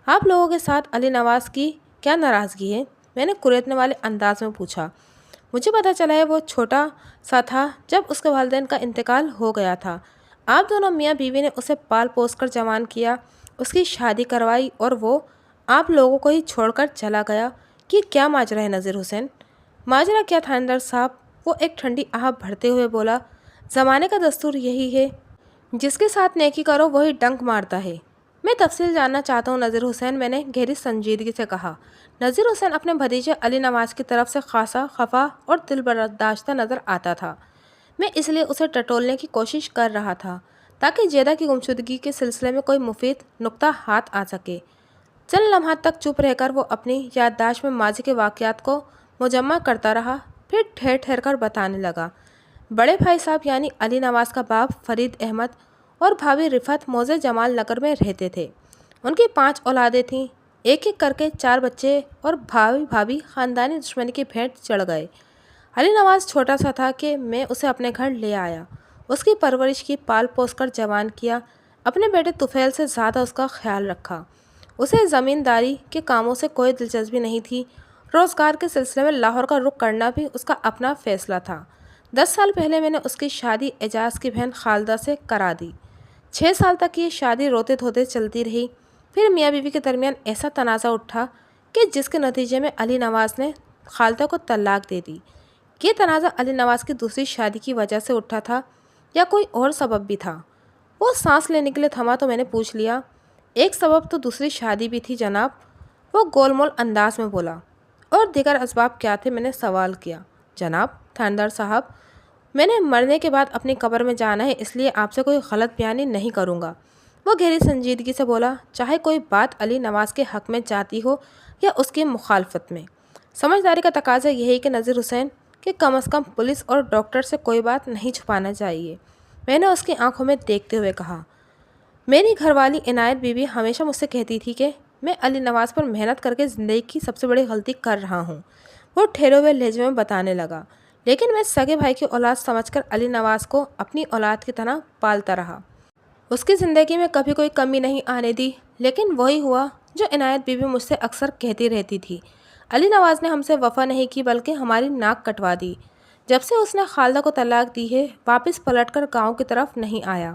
آپ لوگوں کے ساتھ علی نواز کی کیا ناراضگی ہے؟ میں نے کریدنے والے انداز میں پوچھا۔ مجھے پتہ چلا ہے وہ چھوٹا سا تھا جب اس کے والدین کا انتقال ہو گیا تھا۔ آپ دونوں میاں بیوی نے اسے پال پوس کر جوان کیا، اس کی شادی کروائی اور وہ آپ لوگوں کو ہی چھوڑ کر چلا گیا۔ کہ کیا ماجرا ہے نذیر حسین؟ ماجرا کیا تھاندار صاحب؟ وہ ایک ٹھنڈی آہ بھرتے ہوئے بولا، زمانے کا دستور یہی ہے، جس کے ساتھ نیکی کرو وہی ڈنک مارتا ہے۔ میں تفصیل جاننا چاہتا ہوں نذیر حسین، میں نے گہری سنجیدگی سے کہا۔ نذیر حسین اپنے بھتیجے علی نواز کی طرف سے خاصا خفا اور دل برداشتہ نظر آتا تھا۔ میں اس لیے اسے ٹٹولنے کی کوشش کر رہا تھا تاکہ جیدہ کی گمشدگی کے سلسلے میں کوئی مفید نکتہ ہاتھ آ سکے۔ چند لمحات تک چپ رہ کر وہ اپنی یادداشت میں ماضی کے واقعات کو مجمع کرتا رہا، پھر ٹھہر ٹھہر کر بتانے لگا۔ بڑے بھائی صاحب یعنی علی نواز کا باپ فرید احمد اور بھابھی رفعت موضع جمال نگر میں رہتے تھے۔ ان کی 5 اولادیں تھیں، ایک ایک کر کے 4 بچے اور بھائی بھابھی خاندانی دشمنی کی بھینٹ چڑھ گئے۔ علی نواز چھوٹا سا تھا کہ میں اسے اپنے گھر لے آیا، اس کی پرورش کی، پال پوس کر جوان کیا، اپنے بیٹے طفیل سے زیادہ اس کا خیال رکھا۔ اسے زمینداری کے کاموں سے کوئی دلچسپی نہیں تھی، روزگار کے سلسلے میں لاہور کا رخ کرنا بھی اس کا اپنا فیصلہ تھا۔ 10 سال پہلے میں نے اس کی شادی اعجاز کی بہن خالدہ سے کرا دی۔ 6 سال تک یہ شادی روتے دھوتے چلتی رہی، پھر میاں بیوی کے درمیان ایسا تنازع اٹھا کہ جس کے نتیجے میں علی نواز نے خالدہ کو طلاق دے دی۔ یہ تنازع علی نواز کی دوسری شادی کی وجہ سے اٹھا تھا یا کوئی اور سبب بھی تھا؟ وہ سانس لینے کے لیے تھما تو میں نے پوچھ لیا، ایک سبب تو دوسری شادی بھی تھی جناب، وہ گول مول انداز میں بولا۔ اور دیگر اسباب کیا تھے؟ میں نے سوال کیا۔ جناب تھاندار صاحب، میں نے مرنے کے بعد اپنی قبر میں جانا ہے، اس لیے آپ سے کوئی غلط بیانی نہیں کروں گا۔ وہ گہری سنجیدگی سے بولا، چاہے کوئی بات علی نواز کے حق میں جاتی ہو یا اس کی مخالفت میں۔ سمجھداری کا تقاضا یہی کہ نذیر حسین کہ کم از کم پولیس اور ڈاکٹر سے کوئی بات نہیں چھپانا چاہیے۔ میں نے اس کی آنکھوں میں دیکھتے ہوئے کہا، میری گھر والی عنایت بی بی ہمیشہ مجھ سے کہتی تھی کہ میں علی نواز پر محنت کر کے زندگی کی سب سے بڑی غلطی کر رہا ہوں۔ وہ ٹھہرے ہوئے لہجے میں بتانے لگا، لیکن میں سگے بھائی کی اولاد سمجھ کر علی نواز کو اپنی اولاد کی طرح پالتا رہا، اس کی زندگی میں کبھی کوئی کمی نہیں آنے دی۔ لیکن وہی ہوا جو عنایت بی بی مجھ سے اکثر کہتی رہتی تھی، علی نواز نے ہم سے وفا نہیں کی بلکہ ہماری ناک کٹوا دی۔ جب سے اس نے خالدہ کو طلاق دی ہے، واپس پلٹ کر گاؤں کی طرف نہیں آیا،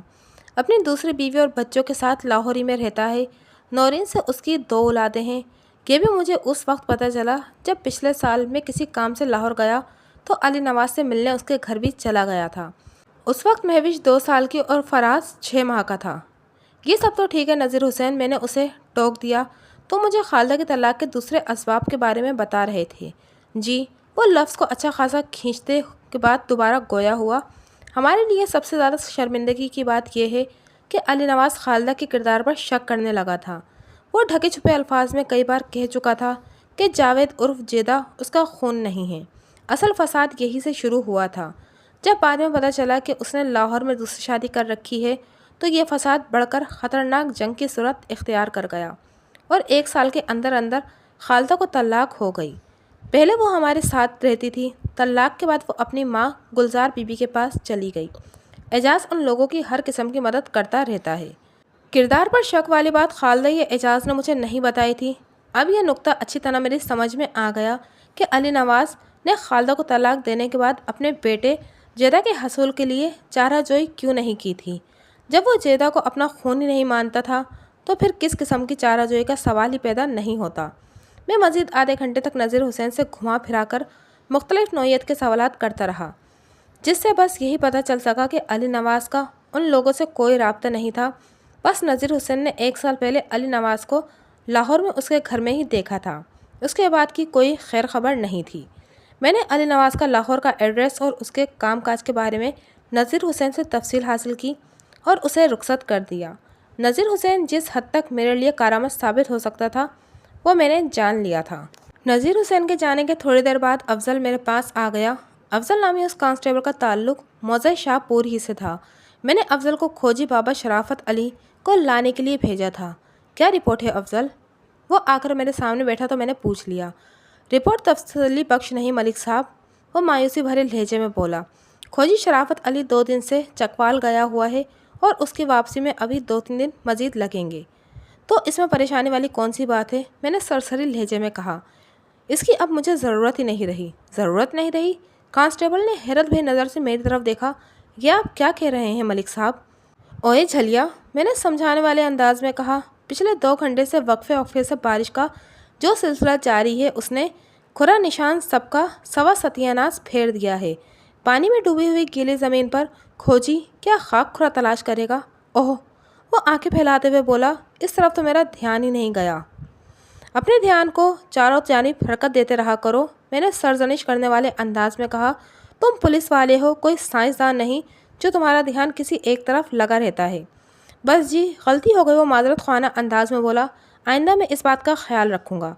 اپنی دوسری بیوی اور بچوں کے ساتھ لاہور ہی میں رہتا ہے۔ نورین سے اس کی 2 اولادیں ہیں۔ یہ بھی مجھے اس وقت پتہ چلا جب پچھلے سال میں کسی کام سے لاہور گیا تو علی نواز سے ملنے اس کے گھر بھی چلا گیا تھا۔ اس وقت مہوش 2 سال کی اور فراز 6 ماہ کا تھا۔ یہ سب تو ٹھیک ہے نذیر حسین، میں نے اسے ٹوک دیا، تو مجھے خالدہ کی طلاق کے دوسرے اسباب کے بارے میں بتا رہے تھے۔ جی، وہ لفظ کو اچھا خاصا کھینچتے کے بعد دوبارہ گویا ہوا، ہمارے لیے سب سے زیادہ شرمندگی کی بات یہ ہے کہ علی نواز خالدہ کے کردار پر شک کرنے لگا تھا۔ وہ ڈھکے چھپے الفاظ میں کئی بار کہہ چکا تھا کہ جاوید عرف جیدہ اس کا خون نہیں ہے۔ اصل فساد یہی سے شروع ہوا تھا۔ جب بعد میں پتہ چلا کہ اس نے لاہور میں دوسری شادی کر رکھی ہے تو یہ فساد بڑھ کر خطرناک جنگ کی صورت اختیار کر گیا اور 1 سال کے اندر اندر خالدہ کو طلاق ہو گئی۔ پہلے وہ ہمارے ساتھ رہتی تھی، طلاق کے بعد وہ اپنی ماں گلزار بی بی کے پاس چلی گئی۔ اعجاز ان لوگوں کی ہر قسم کی مدد کرتا رہتا ہے۔ کردار پر شک والی بات خالدہ یا اعجاز نے مجھے نہیں بتائی تھی۔ اب یہ نکتہ اچھی طرح میری سمجھ میں آ گیا کہ علی نواز نے خالدہ کو طلاق دینے کے بعد اپنے بیٹے جیدہ کے حصول کے لیے چارہ جوئی کیوں نہیں کی تھی۔ جب وہ جیدہ کو اپنا خون ہی نہیں مانتا تھا تو پھر کس قسم کی چارہ جوئی کا سوال ہی پیدا نہیں ہوتا۔ میں مزید آدھے گھنٹے تک نذیر حسین سے گھما پھرا کر مختلف نوعیت کے سوالات کرتا رہا، جس سے بس یہی پتہ چل سکا کہ علی نواز کا ان لوگوں سے کوئی رابطہ نہیں تھا۔ بس نذیر حسین نے 1 سال پہلے علی نواز کو لاہور میں اس کے گھر میں ہی دیکھا تھا، اس کے بعد کی کوئی خیر خبر نہیں تھی۔ میں نے علی نواز کا لاہور کا ایڈریس اور اس کے کام کاج کے بارے میں نذیر حسین سے تفصیل حاصل کی اور اسے رخصت کر دیا۔ نذیر حسین جس حد تک میرے لیے کارآمد ثابت ہو سکتا تھا وہ میں نے جان لیا تھا۔ نذیر حسین کے جانے کے تھوڑی دیر بعد افضل میرے پاس آ گیا۔ افضل نامی اس کانسٹیبل کا تعلق موضع شاہ پور ہی سے تھا۔ میں نے افضل کو کھوجی بابا شرافت علی کو لانے کے لیے بھیجا تھا۔ کیا رپورٹ ہے افضل؟ وہ آ کر میرے سامنے بیٹھا تو میں نے پوچھ لیا۔ رپورٹ تسلی بخش نہیں ملک صاحب، وہ مایوسی بھرے لہجے میں بولا۔ کھوجی شرافت علی 2 دن سے چکوال گیا ہوا ہے اور اس کی واپسی میں ابھی 2-3 دن مزید لگیں گے۔ تو اس میں پریشانی والی کون سی بات ہے؟ میں نے سرسری لہجے میں کہا۔ اس کی اب مجھے ضرورت ہی نہیں رہی۔ ضرورت نہیں رہی؟ کانسٹیبل نے حیرت بھری نظر سے میری طرف دیکھا۔ یہ آپ کیا کہہ رہے ہیں ملک صاحب؟ اوئے جھلیا، میں نے سمجھانے والے انداز میں کہا، پچھلے 2 گھنٹے سے وقفے سے بارش کا جو سلسلہ جاری ہے اس نے کھرا نشان سب کا سوا ستیاناش پھیر دیا ہے۔ پانی میں ڈوبی ہوئی گیلی زمین پر کھوجی کیا خاک کھرا تلاش کرے گا؟ اوہ، وہ آنکھیں پھیلاتے ہوئے بولا، اس طرف تو میرا دھیان ہی نہیں گیا۔ اپنے دھیان کو چاروں جانب حرکت دیتے رہا کرو، میں نے سرزنش کرنے والے انداز میں کہا۔ تم پولیس والے ہو، کوئی سائنسدان نہیں جو تمہارا دھیان کسی ایک طرف لگا رہتا ہے۔ بس جی، غلطی ہو گئی، وہ معذرت خوانا انداز میں بولا۔ آئندہ میں اس بات کا خیال رکھوں گا۔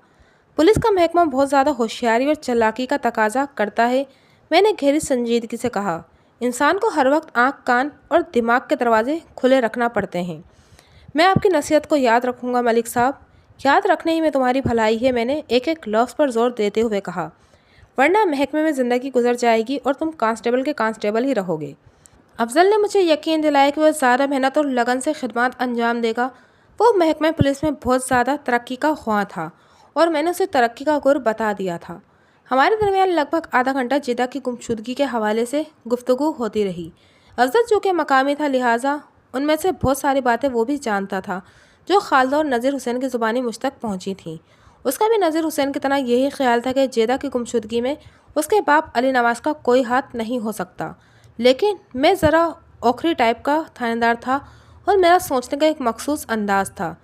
پولیس کا محکمہ بہت زیادہ ہوشیاری اور چالاکی کا تقاضا کرتا ہے، میں نے گہری سنجیدگی سے کہا۔ انسان کو ہر وقت آنکھ، کان اور دماغ کے دروازے کھلے رکھنا پڑتے ہیں۔ میں آپ کی نصیحت کو یاد رکھوں گا ملک صاحب۔ یاد رکھنے ہی میں تمہاری بھلائی ہے، میں نے ایک لفظ پر زور دیتے ہوئے کہا، ورنہ محکمے میں زندگی گزر جائے گی اور تم کانسٹیبل کے کانسٹیبل ہی رہو گے۔ افضل نے مجھے یقین دلایا کہ وہ زیادہ محنت اور لگن سے خدمات انجام دے گا۔ وہ محکمہ پولیس میں بہت زیادہ ترقی کا خواہاں تھا اور میں نے اسے ترقی کا گر بتا دیا تھا۔ ہمارے درمیان لگ بھگ آدھا گھنٹہ جدہ کی گمشدگی کے حوالے سے گفتگو ہوتی رہی۔ افضل چونکہ مقامی تھا لہٰذا ان میں سے بہت ساری باتیں وہ بھی جانتا تھا جو خالدہ اور نذیر حسین کی زبانی مجھ تک پہنچی تھیں۔ اس کا بھی نذیر حسین کی طرح یہی خیال تھا کہ جیدہ کی گمشدگی میں اس کے باپ علی نواز کا کوئی ہاتھ نہیں ہو سکتا، لیکن میں ذرا اوکھری ٹائپ کا تھانے تھا اور میرا سوچنے کا ایک مخصوص انداز تھا۔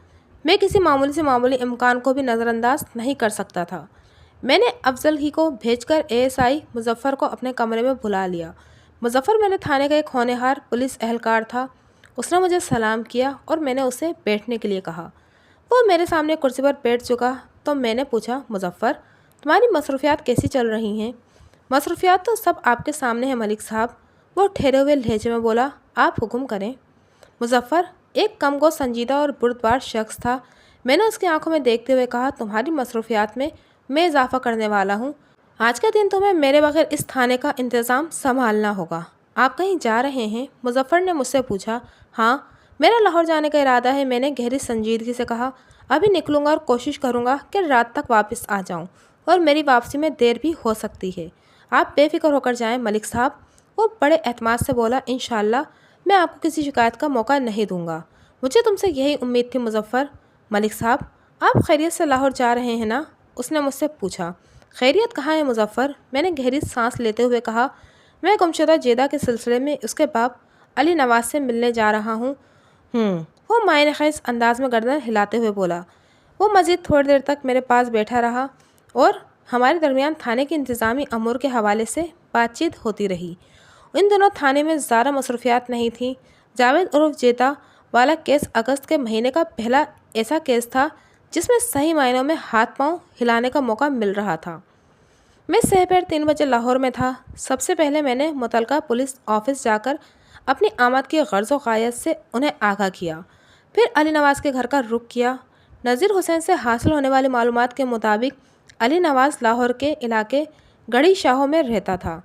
میں کسی معمولی سے معمولی امکان کو بھی نظر انداز نہیں کر سکتا تھا۔ میں نے افضل ہی کو بھیج کر ASI مظفر کو اپنے کمرے میں بلا لیا۔ مظفر میرے تھانے کا ایک ہونہار پولیس اہلکار تھا۔ اس نے مجھے سلام کیا اور میں نے اسے بیٹھنے کے لیے کہا۔ وہ میرے سامنے کرسی پر بیٹھ چکا تو میں نے پوچھا، مظفر، تمہاری مصروفیات کیسی چل رہی ہیں؟ مصروفیات تو سب آپ کے سامنے ہیں ملک صاحب، وہ ٹھہرے ہوئے لہجے میں بولا۔ آپ حکم کریں۔ مظفر ایک کم گو سنجیدہ اور بردبار شخص تھا۔ میں نے اس کی آنکھوں میں دیکھتے ہوئے کہا، تمہاری مصروفیات میں اضافہ کرنے والا ہوں۔ آج کے دن تمہیں میرے بغیر اس تھانے کا انتظام سنبھالنا ہوگا۔ آپ کہیں جا رہے ہیں؟ مظفر نے مجھ سے پوچھا۔ ہاں، میرا لاہور جانے کا ارادہ ہے، میں نے گہری سنجیدگی سے کہا۔ ابھی نکلوں گا اور کوشش کروں گا کہ رات تک واپس آ جاؤں، اور میری واپسی میں دیر بھی ہو سکتی ہے۔ آپ بے فکر ہو کر جائیں ملک صاحب، وہ بڑے اعتماد سے بولا۔ انشاءاللہ میں آپ کو کسی شکایت کا موقع نہیں دوں گا۔ مجھے تم سے یہی امید تھی مظفر۔ ملک صاحب، آپ خیریت سے لاہور جا رہے ہیں نا؟ اس نے مجھ سے پوچھا۔ خیریت کہاں ہے مظفر؟ میں نے گہری سانس لیتے ہوئے کہا، میں گمشدہ جیدہ کے سلسلے میں اس کے باپ علی نواز سے ملنے جا رہا ہوں۔ وہ معنی خیز انداز میں گردن ہلاتے ہوئے بولا۔ وہ مزید تھوڑی دیر تک میرے پاس بیٹھا رہا اور ہمارے درمیان تھانے کے انتظامی امور کے حوالے سے بات چیت ہوتی رہی۔ ان دنوں تھانے میں زیادہ مصروفیات نہیں تھیں۔ جاوید عرف جیدہ والا کیس اگست کے مہینے کا پہلا ایسا کیس تھا جس میں صحیح معنوں میں ہاتھ پاؤں ہلانے کا موقع مل رہا تھا۔ میں سحر 3 بجے لاہور میں تھا۔ سب سے پہلے میں نے متعلقہ پولیس آفس جا کر اپنی آمد کی غرض و غایت سے انہیں آگاہ کیا، پھر علی نواز کے گھر کا رخ کیا۔ نذیر حسین سے حاصل ہونے والی معلومات کے مطابق علی نواز لاہور کے علاقے گڑھی شاہوں میں رہتا تھا،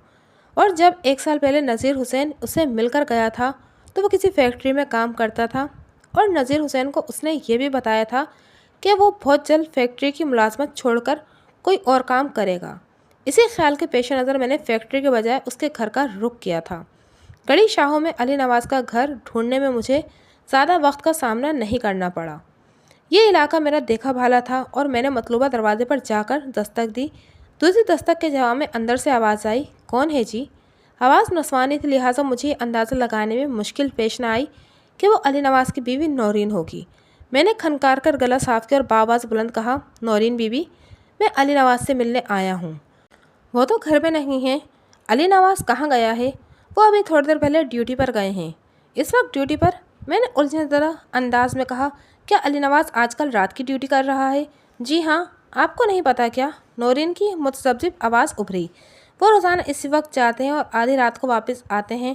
اور جب 1 سال پہلے نذیر حسین اسے مل کر گیا تھا تو وہ کسی فیکٹری میں کام کرتا تھا، اور نذیر حسین کو اس نے یہ بھی بتایا تھا کہ وہ بہت جلد فیکٹری کی ملازمت چھوڑ کر کوئی اور کام کرے گا۔ اسی خیال کے پیش نظر میں نے فیکٹری کے بجائے اس کے گھر کا رخ کیا تھا۔ گڑھی شاہوں میں علی نواز کا گھر ڈھونڈنے میں مجھے زیادہ وقت کا سامنا نہیں کرنا پڑا۔ یہ علاقہ میرا دیکھا بھالا تھا اور میں نے مطلوبہ دروازے پر جا کر دستک دی۔ دوسری دستک کے جواب میں اندر سے آواز آئی، کون ہے جی؟ آواز نسوانی تھی لہٰذا مجھے یہ اندازہ لگانے میں مشکل پیش نہ آئی کہ وہ علی نواز کی بیوی نورین ہوگی۔ میں نے کھنکار کر گلا صاف کیا اور بآواز بلند کہا، نورین بیوی، میں علی نواز سے ملنے آیا ہوں۔ وہ تو گھر میں نہیں ہیں۔ علی نواز کہاں گیا ہے؟ وہ ابھی تھوڑی دیر پہلے ڈیوٹی پر گئے ہیں۔ اس وقت ڈیوٹی پر؟ میں نے الجھنے زدہ انداز میں کہا، کیا علی نواز آج کل رات کی ڈیوٹی کر رہا ہے؟ جی ہاں، آپ کو نہیں پتا کیا؟ نورین کی متذبذب آواز ابھری۔ وہ روزانہ اسی وقت جاتے ہیں اور آدھی رات کو واپس آتے ہیں۔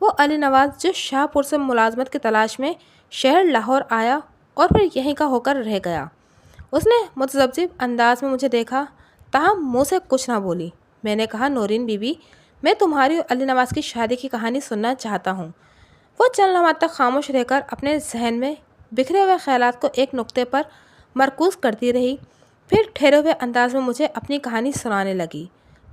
وہ علی نواز جو شاہپور سے ملازمت کی تلاش میں شہر لاہور آیا اور پھر یہیں کا ہو کر رہ گیا۔ اس نے متذبذب انداز میں مجھے دیکھا، تاہم منہ سے کچھ نہ بولی۔ میں نے کہا، نورین بی بی، میں تمہاری اور علی نواز کی شادی کی کہانی سننا چاہتا ہوں۔ وہ چند لمحات تک خاموش رہ کر اپنے ذہن میں بکھرے ہوئے خیالات کو ایک نقطے پر مرکوز کرتی رہی، پھر ٹھہرے ہوئے انداز میں مجھے اپنی کہانی سنانے لگی۔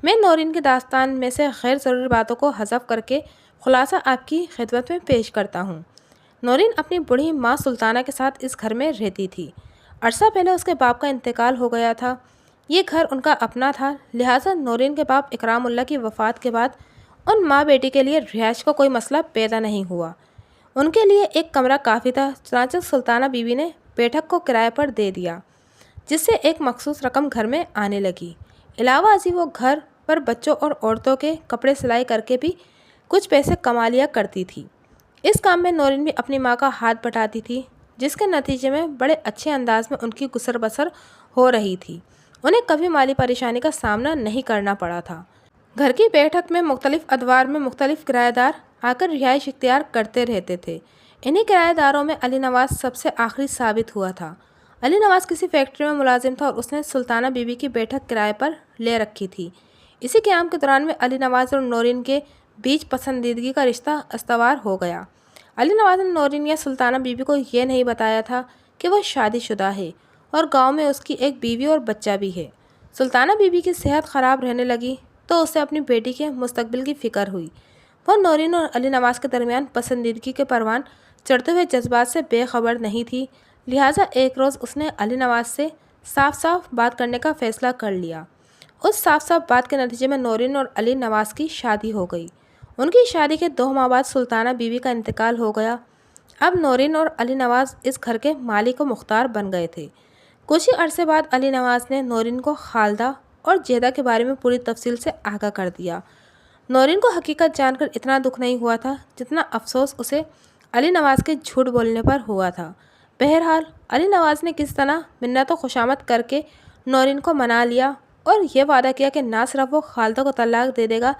میں نورین کی داستان میں سے غیر ضروری باتوں کو حذف کر کے خلاصہ آپ کی خدمت میں پیش کرتا ہوں۔ نورین اپنی بوڑھی ماں سلطانہ کے ساتھ اس گھر میں رہتی تھی۔ عرصہ پہلے اس کے باپ کا انتقال ہو گیا تھا۔ یہ گھر ان کا اپنا تھا، لہٰذا نورین کے باپ اکرام اللہ کی وفات کے بعد ان ماں بیٹی کے لیے رہائش کا کوئی مسئلہ پیدا نہیں ہوا۔ ان کے لیے ایک کمرہ کافی تھا، چنانچہ سلطانہ بیوی نے بیٹھک کو کرائے پر دے دیا، جس سے ایک مخصوص رقم گھر میں آنے لگی۔ علاوہ ازیں وہ گھر پر بچوں اور عورتوں کے کپڑے سلائی کر کے بھی کچھ پیسے کما لیا کرتی تھی۔ اس کام میں نورین بھی اپنی ماں کا ہاتھ بٹاتی تھی، جس کے نتیجے میں بڑے اچھے انداز میں ان کی گزر بسر ہو رہی تھی۔ انہیں کبھی مالی پریشانی کا سامنا نہیں کرنا پڑا تھا۔ گھر کی بیٹھک میں مختلف ادوار میں مختلف کرایہ دار آ کر رہائش اختیار کرتے رہتے تھے۔ انہی کرایہ داروں میں علی نواز سب سے آخری ثابت ہوا تھا۔ علی نواز کسی فیکٹری میں ملازم تھا اور اس نے سلطانہ بیوی کی بیٹھک کرائے پر لے رکھی تھی۔ اسی قیام کے دوران میں علی نواز اور نورین کے بیچ پسندیدگی کا رشتہ استوار ہو گیا۔ علی نواز نے نورین یا سلطانہ بیوی کو یہ نہیں بتایا تھا کہ وہ شادی شدہ ہے اور گاؤں میں اس کی ایک بیوی اور بچہ بھی ہے۔ سلطانہ بیوی کی صحت خراب رہنے لگی تو اسے اپنی بیٹی کے مستقبل کی فکر ہوئی۔ وہ نورین اور علی نواز کے درمیان پسندیدگی کے پروان چڑھتے ہوئے جذبات سے بے خبر نہیں تھی، لہٰذا ایک روز اس نے علی نواز سے صاف صاف بات کرنے کا فیصلہ کر لیا۔ اس صاف صاف بات کے نتیجے میں نورین اور علی نواز کی شادی ہو گئی۔ ان کی شادی کے 2 ماہ بعد سلطانہ بیوی کا انتقال ہو گیا۔ اب نورین اور علی نواز اس گھر کے مالک و مختار بن گئے تھے۔ کچھ ہی عرصے بعد علی نواز نے نورین کو خالدہ اور جیدہ کے بارے میں پوری تفصیل سے آگاہ کر دیا۔ نورین کو حقیقت جان کر اتنا دکھ نہیں ہوا تھا جتنا افسوس اسے علی نواز کے جھوٹ بولنے پر ہوا تھا۔ بہرحال علی نواز نے کس طرح منت و خوشامد کر کے نورین کو منا لیا اور یہ وعدہ کیا کہ نہ صرف وہ خالدہ کو طلاق دے دے گا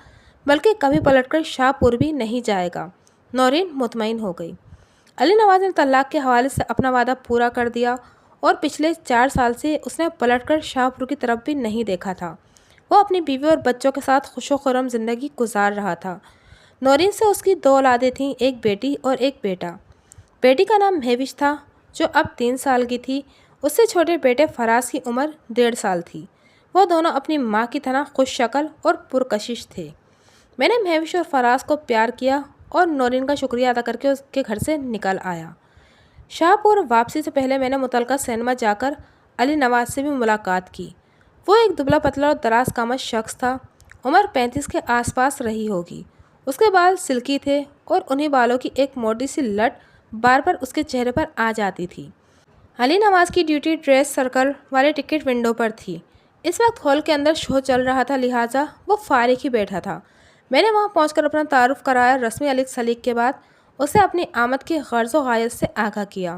بلکہ کبھی پلٹ کر شاہپور بھی نہیں جائے گا۔ نورین مطمئن ہو گئی۔ علی نواز نے طلاق کے حوالے سے اپنا وعدہ پورا کر دیا اور پچھلے 4 سال سے اس نے پلٹ کر شاہپور کی طرف بھی نہیں دیکھا تھا۔ وہ اپنی بیوی اور بچوں کے ساتھ خوش و خرم زندگی گزار رہا تھا۔ نورین سے اس کی 2 اولادیں تھیں، ایک بیٹی اور ایک بیٹا۔ بیٹی کا نام مہوش تھا جو اب 3 سال کی تھی۔ اس سے چھوٹے بیٹے فراز کی عمر 1.5 سال تھی۔ وہ دونوں اپنی ماں کی طرح خوش شکل اور پرکشش تھے۔ میں نے مہوش اور فراز کو پیار کیا اور نورین کا شکریہ ادا کر کے اس کے گھر سے نکل آیا۔ شاہپور واپسی سے پہلے میں نے متعلقہ سینما جا کر علی نواز سے بھی ملاقات کی۔ وہ ایک دبلا پتلا اور دراز قامت شخص تھا، عمر 35 کے آس پاس رہی ہوگی۔ اس کے بال سلکی تھے اور انہی بالوں کی ایک موٹی سی لٹ بار بار اس کے چہرے پر آ جاتی تھی۔ علی نواز کی ڈیوٹی ڈریس سرکل والے ٹکٹ ونڈو پر تھی۔ اس وقت ہال کے اندر شو چل رہا تھا، لہٰذا وہ فارغ ہی بیٹھا تھا۔ میں نے وہاں پہنچ کر اپنا تعارف کرایا۔ رسمی علیق سلیق کے بعد اسے اپنی آمد کی غرض و غایت سے آگاہ کیا۔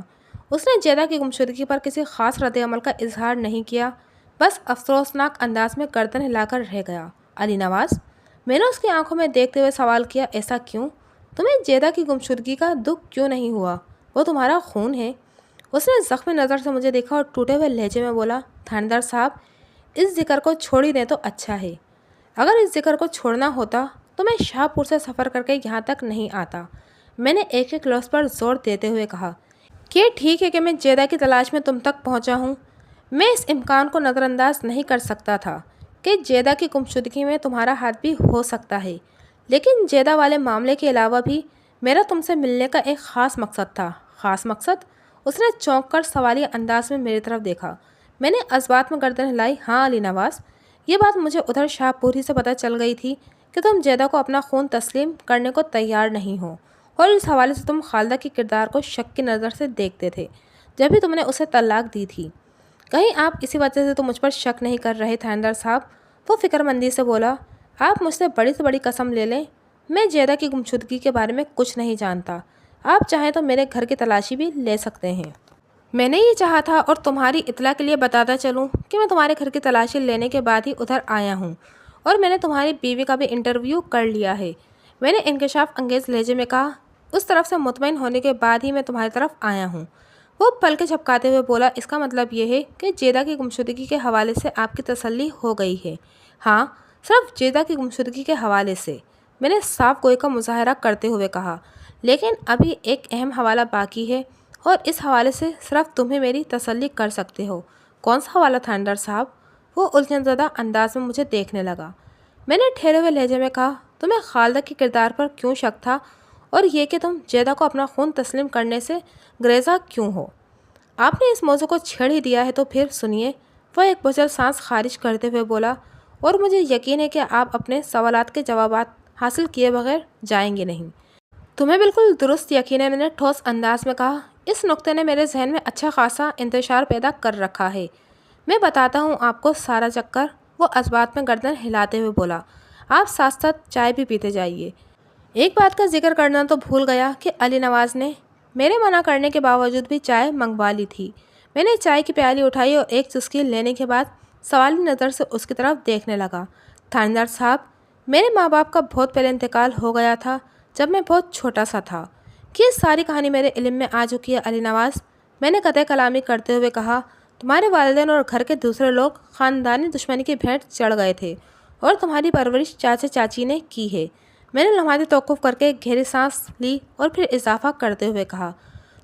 اس نے جیدہ کی گمشدگی پر کسی خاص رد عمل کا اظہار نہیں کیا، بس افسوسناک انداز میں گردن ہلا کر رہ گیا۔ علی نواز، میں نے اس کی آنکھوں میں دیکھتے ہوئے سوال کیا، ایسا کیوں؟ تمہیں جیدہ کی گمشدگی کا دکھ کیوں نہیں ہوا؟ وہ تمہارا خون ہے۔ اس نے زخمی نظر سے مجھے دیکھا اور ٹوٹے ہوئے لہجے میں بولا، تھاندار صاحب، اس ذکر کو چھوڑ ہی دیں تو اچھا ہے۔ اگر اس ذکر کو چھوڑنا ہوتا تو میں شاہپور سے سفر کر کے یہاں تک نہیں آتا۔ میں نے ایک ایک لفظ پر زور دیتے ہوئے کہا کہ ٹھیک ہے کہ میں جیدہ کی تلاش میں تم تک پہنچا ہوں، میں اس امکان کو نظر انداز نہیں کر سکتا تھا کہ جیدہ کی گمشدگی میں تمہارا ہاتھ بھی ہو سکتا ہے، لیکن جیدہ والے معاملے کے علاوہ بھی میرا تم سے ملنے کا ایک خاص مقصد تھا۔ خاص مقصد؟ اس نے چونک کر سوالیہ انداز میں میری طرف دیکھا۔ میں نے اسبات میں گردن ہلائی۔ ہاں علی نواز، یہ بات مجھے ادھر شاہپور ہی سے پتہ چل گئی تھی کہ تم جیدہ کو اپنا خون تسلیم کرنے کو تیار نہیں ہو، اور اس حوالے سے تم خالدہ کے کردار کو شک کی نظر سے دیکھتے تھے جب بھی تم نے اسے طلاق دی تھی۔ کہیں آپ اسی وجہ سے تو مجھ پر شک نہیں کر رہے تھاندار صاحب؟ وہ فکر مندی سے بولا۔ آپ مجھ سے بڑی سے بڑی قسم لے لیں، میں جیدہ کی گمشدگی کے بارے میں کچھ نہیں جانتا۔ آپ چاہیں تو میرے گھر کی تلاشی بھی لے سکتے ہیں۔ میں نے یہ چاہا تھا اور تمہاری اطلاع کے لیے بتاتا چلوں کہ میں تمہارے گھر کی تلاشی لینے کے بعد ہی ادھر آیا ہوں، اور میں نے تمہاری بیوی کا بھی انٹرویو کر لیا ہے۔ میں نے انکشاف انگیز لہجے میں کہا۔ اس طرف سے مطمئن ہونے کے بعد ہی میں تمہاری طرف آیا ہوں۔ وہ پلکیں جھپکاتے ہوئے بولا، اس کا مطلب یہ ہے کہ جیدہ کی گمشدگی کے حوالے سے آپ کی تسلی ہو گئی ہے؟ ہاں، صرف جیدہ کی گمشدگی کے حوالے سے، میں نے صاف گوئی کا مظاہرہ کرتے ہوئے کہا، لیکن ابھی ایک اہم حوالہ باقی ہے اور اس حوالے سے صرف تم ہی میری تسلی کر سکتے ہو۔ کون سا حوالہ تھانیدار صاحب؟ وہ الجھن زدہ انداز میں مجھے دیکھنے لگا۔ میں نے ٹھہرے ہوئے لہجے میں کہا، تمہیں خالدہ کے کردار پر کیوں شک تھا اور یہ کہ تم جیدہ کو اپنا خون تسلیم کرنے سے گریزاں کیوں ہو؟ آپ نے اس موضوع کو چھیڑ ہی دیا ہے تو پھر سنیے۔ وہ ایک بوجھل سانس خارج کرتے ہوئے بولا، اور مجھے یقین ہے کہ آپ اپنے سوالات کے جوابات حاصل کیے بغیر جائیں گے نہیں۔ تمہیں بالکل درست یقین ہے، میں نے ٹھوس انداز میں کہا۔ اس نکتے نے میرے ذہن میں اچھا خاصا انتشار پیدا کر رکھا ہے۔ میں بتاتا ہوں آپ کو سارا چکر۔ وہ اس بات میں گردن ہلاتے ہوئے بولا، آپ ساتھ ساتھ چائے بھی پیتے جائیے۔ ایک بات کا ذکر کرنا تو بھول گیا کہ علی نواز نے میرے منع کرنے کے باوجود بھی چائے منگوا لی تھی۔ میں نے چائے کی پیالی اٹھائی اور ایک چسکی لینے کے بعد سوالی نظر سے اس کی طرف دیکھنے لگا۔ تھانیدار صاحب، میرے ماں باپ کا بہت پہلے انتقال ہو گیا تھا جب میں بہت چھوٹا سا تھا۔ کہ ساری کہانی میرے علم میں آ چکی ہے علی نواز، میں نے قطع کلامی کرتے ہوئے کہا۔ تمہارے والدین اور گھر کے دوسرے لوگ خاندانی دشمنی کی بھیٹ چڑھ گئے تھے اور تمہاری پرورش چاچا چاچی نے کی ہے۔ میں نے لمحاتی توقف کر کے گہری سانس لی اور پھر اضافہ کرتے ہوئے کہا،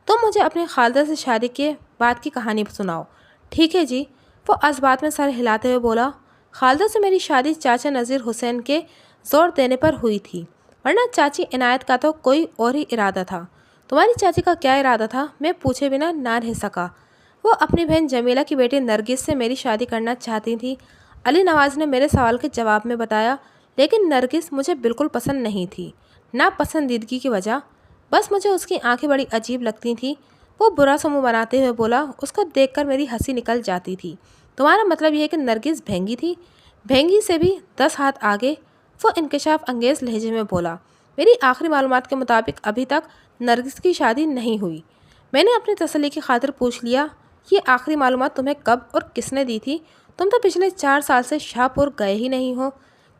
تم مجھے اپنی خالدہ سے شادی کے بعد کی کہانی سناؤ۔ ٹھیک ہے جی، وہ اس بات میں سر ہلاتے ہوئے بولا، خالدہ سے میری شادی چاچا نذیر حسین کے زور دینے پر ہوئی تھی، ورنہ چاچی عنایت کا تو کوئی اور ہی ارادہ تھا۔ تمہاری چاچی کا کیا ارادہ تھا؟ میں پوچھے بنا نہ رہ سکا۔ وہ اپنی بہن جمیلہ کی بیٹی نرگس سے میری شادی کرنا چاہتی تھی، علی نواز نے میرے سوال کے جواب میں بتایا، لیکن نرگس مجھے بالکل پسند نہیں تھی۔ ناپسندیدگی کی وجہ؟ بس مجھے اس کی آنکھیں بڑی عجیب لگتی تھیں۔ وہ برا سا منہ بناتے ہوئے بولا، اس کو دیکھ کر میری ہنسی نکل جاتی تھی۔ تمہارا مطلب یہ ہے کہ نرگس بھینگی تھی؟ بھینگی سے بھی 10 ہاتھ آگے، وہ انکشاف انگیز لہجے میں بولا۔ میری آخری معلومات کے مطابق ابھی تک نرگس کی شادی نہیں ہوئی۔ میں نے اپنی تسلی کی خاطر پوچھ لیا، یہ آخری معلومات تمہیں کب اور کس نے دی تھی؟ تم تو پچھلے 4 سال سے شاہ پور گئے ہی نہیں ہو۔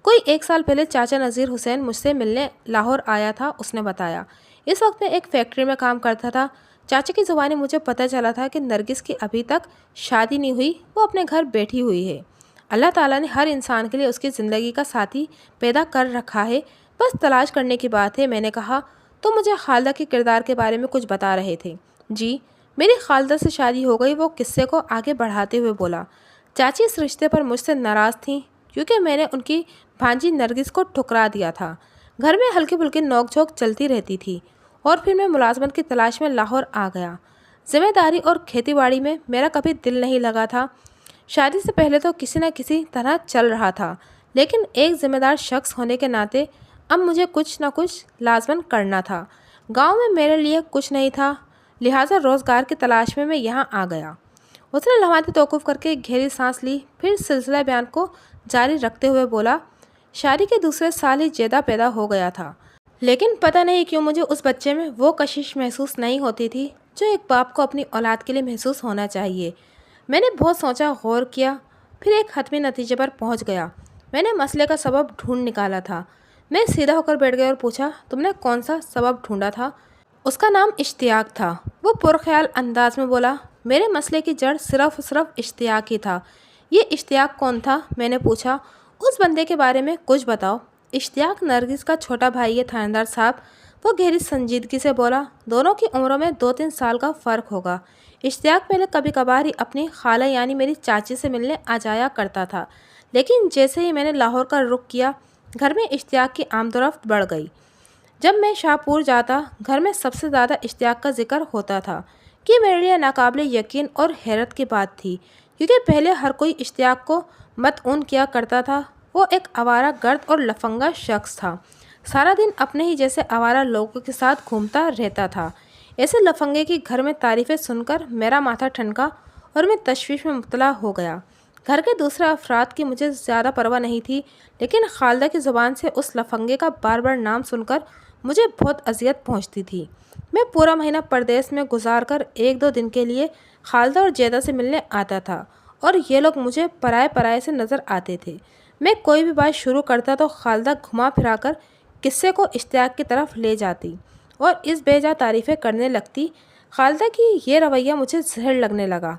کوئی 1 سال پہلے چاچا نذیر حسین مجھ سے ملنے لاہور آیا تھا، اس نے بتایا۔ اس وقت میں ایک فیکٹری میں کام کرتا تھا۔ چاچا کی زبانی مجھے پتہ چلا تھا کہ نرگس کی ابھی تک شادی نہیں ہوئی، وہ اپنے گھر بیٹھی ہوئی ہے۔ اللہ تعالیٰ نے ہر انسان کے لیے اس کی زندگی کا ساتھی پیدا کر رکھا ہے، بس تلاش کرنے کی بات ہے۔ میں نے کہا، تو مجھے خالدہ کے کردار کے بارے میں کچھ بتا رہے تھے؟ جی، میری خالدہ سے شادی ہو گئی، وہ قصے کو آگے بڑھاتے ہوئے بولا۔ چاچی اس رشتے پر مجھ سے ناراض تھیں کیونکہ میں نے ان کی بھانجی نرگس کو ٹھکرا دیا تھا۔ گھر میں ہلکی پھلکی نوک جھوک چلتی رہتی تھی اور پھر میں ملازمت کی تلاش میں لاہور آ گیا۔ ذمہ داری اور کھیتی باڑی میں میرا کبھی دل نہیں لگا تھا۔ شادی سے پہلے تو کسی نہ کسی طرح چل رہا تھا، لیکن ایک ذمہ دار شخص ہونے کے ناطے اب مجھے کچھ نہ کچھ لازماً کرنا تھا۔ گاؤں میں میرے لیے کچھ نہیں تھا، لہٰذا روزگار کی تلاش میں یہاں آ گیا۔ اس نے لمحاتی توقف کر کے گہری سانس لی، پھر سلسلہ بیان کو جاری رکھتے ہوئے بولا، شادی کے دوسرے سال ہی جیدہ پیدا ہو گیا تھا، لیکن پتہ نہیں کیوں مجھے اس بچے میں وہ کشش محسوس نہیں ہوتی تھی جو ایک باپ کو اپنی اولاد کے لیے محسوس ہونا چاہیے۔ میں نے بہت سوچا، غور کیا، پھر ایک حتمی نتیجے پر پہنچ گیا۔ میں نے مسئلے کا سبب ڈھونڈ نکالا تھا۔ میں سیدھا ہو کر بیٹھ گیا اور پوچھا، تم نے کون سا سبب ڈھونڈا تھا؟ اس کا نام اشتیاق تھا، وہ پرخیال انداز میں بولا۔ میرے مسئلے کی جڑ صرف اشتیاق ہی تھا۔ یہ اشتیاق کون تھا؟ میں نے پوچھا۔ اس بندے کے بارے میں کچھ بتاؤ۔ اشتیاق نرگس کا چھوٹا بھائی ہے تھانیدار صاحب، وہ گہری سنجیدگی سے بولا۔ دونوں کی عمروں میں 2-3 سال کا فرق ہوگا۔ اشتیاق پہلے کبھی کبھار ہی اپنی خالہ یعنی میری چاچی سے ملنے آ جایا کرتا تھا، لیکن جیسے ہی میں نے لاہور کا رخ کیا، گھر میں اشتیاق کی آمد و رفت بڑھ گئی۔ جب میں شاہ پور جاتا، گھر میں سب سے زیادہ اشتیاق کا ذکر ہوتا تھا، کہ میرے لیے ناقابل یقین اور حیرت کی بات تھی، کیونکہ پہلے ہر کوئی اشتیاق کو مطعون کیا کرتا تھا۔ وہ ایک آوارہ گرد اور لفنگا شخص تھا، سارا دن اپنے ہی جیسے آوارہ لوگوں کے ساتھ گھومتا رہتا تھا۔ ایسے لفنگے کی گھر میں تعریفیں سن کر میرا ماتھا ٹھنکا اور میں تشویش میں مبتلا ہو گیا۔ گھر کے دوسرے افراد کی مجھے زیادہ پرواہ نہیں تھی، لیکن خالدہ کی زبان سے اس لفنگے کا بار بار نام سن کر مجھے بہت اذیت پہنچتی تھی۔ میں پورا مہینہ پردیس میں گزار کر 1-2 دن کے لیے خالدہ اور جیدہ سے ملنے آتا تھا، اور یہ لوگ مجھے پرائے سے نظر آتے تھے۔ میں کوئی بھی بات شروع کرتا تو خالدہ گھما پھرا کر قصے کو اشتیاق کی طرف لے جاتی اور اس بے جا تعریفیں کرنے لگتی۔ خالدہ کی یہ رویہ مجھے زہر لگنے لگا۔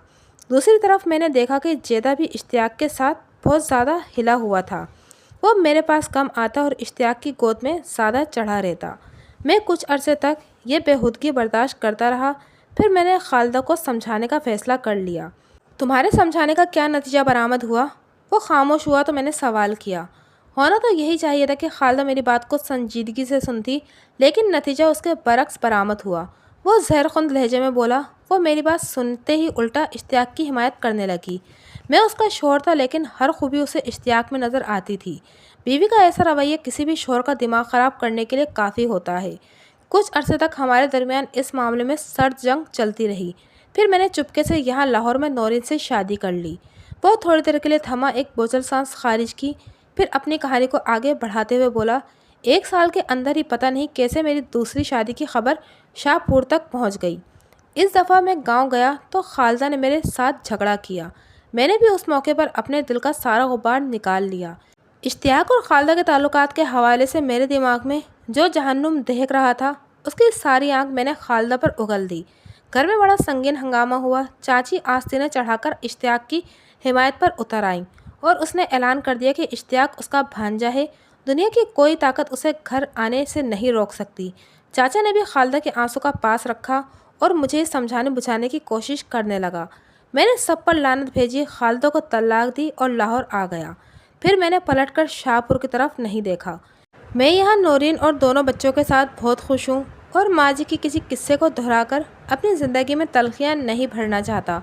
دوسری طرف میں نے دیکھا کہ جیدہ بھی اشتیاق کے ساتھ بہت زیادہ ہلا ہوا تھا۔ وہ میرے پاس کم آتا اور اشتیاق کی گود میں زیادہ چڑھا رہتا۔ میں کچھ عرصے تک یہ بےہودگی برداشت کرتا رہا، پھر میں نے خالدہ کو سمجھانے کا فیصلہ کر لیا۔ تمہارے سمجھانے کا کیا نتیجہ برآمد ہوا؟ وہ خاموش ہوا تو میں نے سوال کیا۔ ہونا تو یہی چاہیے تھا کہ خالدہ میری بات کو سنجیدگی سے سنتی، لیکن نتیجہ اس کے برعکس برآمد ہوا۔ وہ زہر خند لہجے میں بولا۔ وہ میری بات سنتے ہی الٹا اشتیاق کی حمایت کرنے لگی۔ میں اس کا شوہر تھا، لیکن ہر خوبی اسے اشتیاق میں نظر آتی تھی۔ بیوی کا ایسا رویہ کسی بھی شوہر کا دماغ خراب کرنے کے لیے کافی ہوتا ہے۔ کچھ عرصے تک ہمارے درمیان اس معاملے میں سرد جنگ چلتی رہی۔ پھر میں نے چپکے سے یہاں لاہور میں نورین سے شادی کر لی۔ وہ تھوڑی دیر کے لیے تھما، ایک بوجھل سانس خارج کی، پھر اپنی کہانی کو آگے بڑھاتے ہوئے بولا۔ 1 سال کے اندر ہی پتہ نہیں کیسے میری دوسری شادی کی خبر شاہ پور تک پہنچ گئی۔ اس دفعہ میں گاؤں گیا تو خالدہ نے میرے ساتھ جھگڑا کیا۔ میں نے بھی اس موقع پر اپنے دل کا سارا غبار نکال لیا۔ اشتیاق اور خالدہ کے تعلقات کے حوالے سے میرے دماغ میں جو جہنم دہک رہا تھا، اس کی ساری آنکھ میں نے خالدہ پر اگل دی۔ گھر میں بڑا سنگین ہنگامہ ہوا۔ چاچی آستینیں چڑھا کر اشتیاق کی حمایت پر اتر آئیں اور اس نے اعلان کر دیا کہ اشتیاق اس کا بھانجا ہے، دنیا کی کوئی طاقت اسے گھر آنے سے نہیں روک سکتی۔ چاچا نے بھی خالدہ کے آنسوں کا پاس رکھا اور مجھے سمجھانے بجھانے کی کوشش کرنے لگا۔ میں نے سب پر لعنت بھیجی، خالدہ کو طلاق دی اور لاہور آ گیا۔ پھر میں نے پلٹ کر شاہ پور کی طرف نہیں دیکھا۔ میں یہاں نورین اور دونوں بچوں کے ساتھ بہت خوش ہوں اور ماضی کی کسی قصے کو دہرا کر اپنی زندگی میں تلخیاں نہیں بھرنا چاہتا۔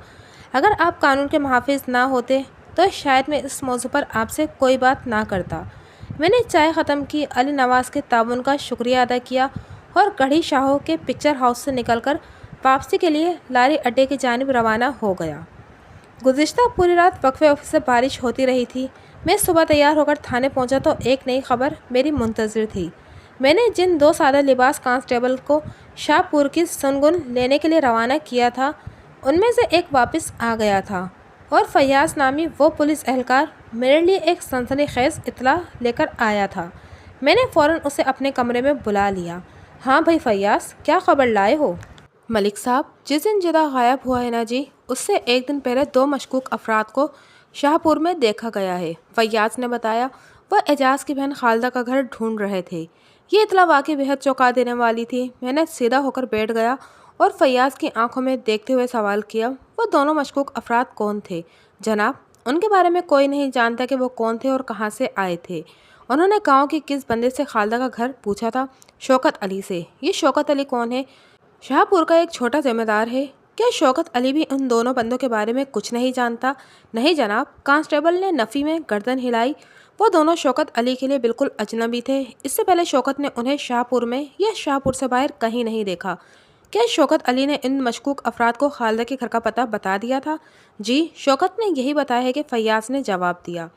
اگر آپ قانون کے محافظ نہ ہوتے تو شاید میں اس موضوع پر آپ سے کوئی بات نہ کرتا۔ میں نے چائے ختم کی، علی نواز کے تعاون کا شکریہ ادا کیا اور گڑھی شاہوں کے پکچر ہاؤس سے نکل کر واپسی کے لیے لاری اڈے کی جانب روانہ ہو گیا۔ گزشتہ پوری رات وقفے سے بارش ہوتی رہی تھی۔ میں صبح تیار ہو کر تھانے پہنچا تو ایک نئی خبر میری منتظر تھی۔ میں نے جن 2 سادہ لباس کانسٹیبل کو شاہ پور کی سنگن لینے کے لیے روانہ کیا تھا، ان میں سے ایک واپس آ گیا تھا اور فیاض نامی وہ پولیس اہلکار میرے لیے ایک سنسنی خیز اطلاع لے کر آیا تھا۔ میں نے فوراً اسے اپنے کمرے میں بلا لیا۔ ہاں بھائی فیاض، کیا خبر لائے ہو؟ ملک صاحب، جس دن جیدہ غائب ہوا ہے نا جی، اس سے ایک دن پہلے 2 مشکوک افراد کو شاہ پور میں دیکھا گیا ہے، فیاض نے بتایا۔ وہ اعجاز کی بہن خالدہ کا گھر ڈھونڈ رہے تھے۔ یہ اطلاع واقعی بہت چونکا دینے والی تھی۔ میں نے سیدھا ہو کر بیٹھ گیا اور فیاض کی آنکھوں میں دیکھتے ہوئے سوال کیا، وہ دونوں مشکوک افراد کون تھے؟ جناب، ان کے بارے میں کوئی نہیں جانتا کہ وہ کون تھے اور کہاں سے آئے تھے۔ انہوں نے گاؤں کے کس بندے سے خالدہ کا گھر پوچھا تھا؟ شوکت علی سے۔ یہ شوکت علی کون ہے؟ شاہ پور کا ایک چھوٹا ذمہ دار ہے۔ کیا شوکت علی بھی ان دونوں بندوں کے بارے میں کچھ نہیں جانتا؟ نہیں جناب، کانسٹیبل نے نفی میں گردن ہلائی۔ وہ دونوں شوکت علی کے لیے بالکل اجنبی تھے۔ اس سے پہلے شوکت نے انہیں شاہ پور میں یا شاہ پور سے باہر کہیں نہیں دیکھا۔ کیا شوکت علی نے ان مشکوک افراد کو خالدہ کے گھر کا پتہ بتا دیا تھا؟ جی، شوکت نے یہی بتایا ہے کہ فیاض نے جواب دیا۔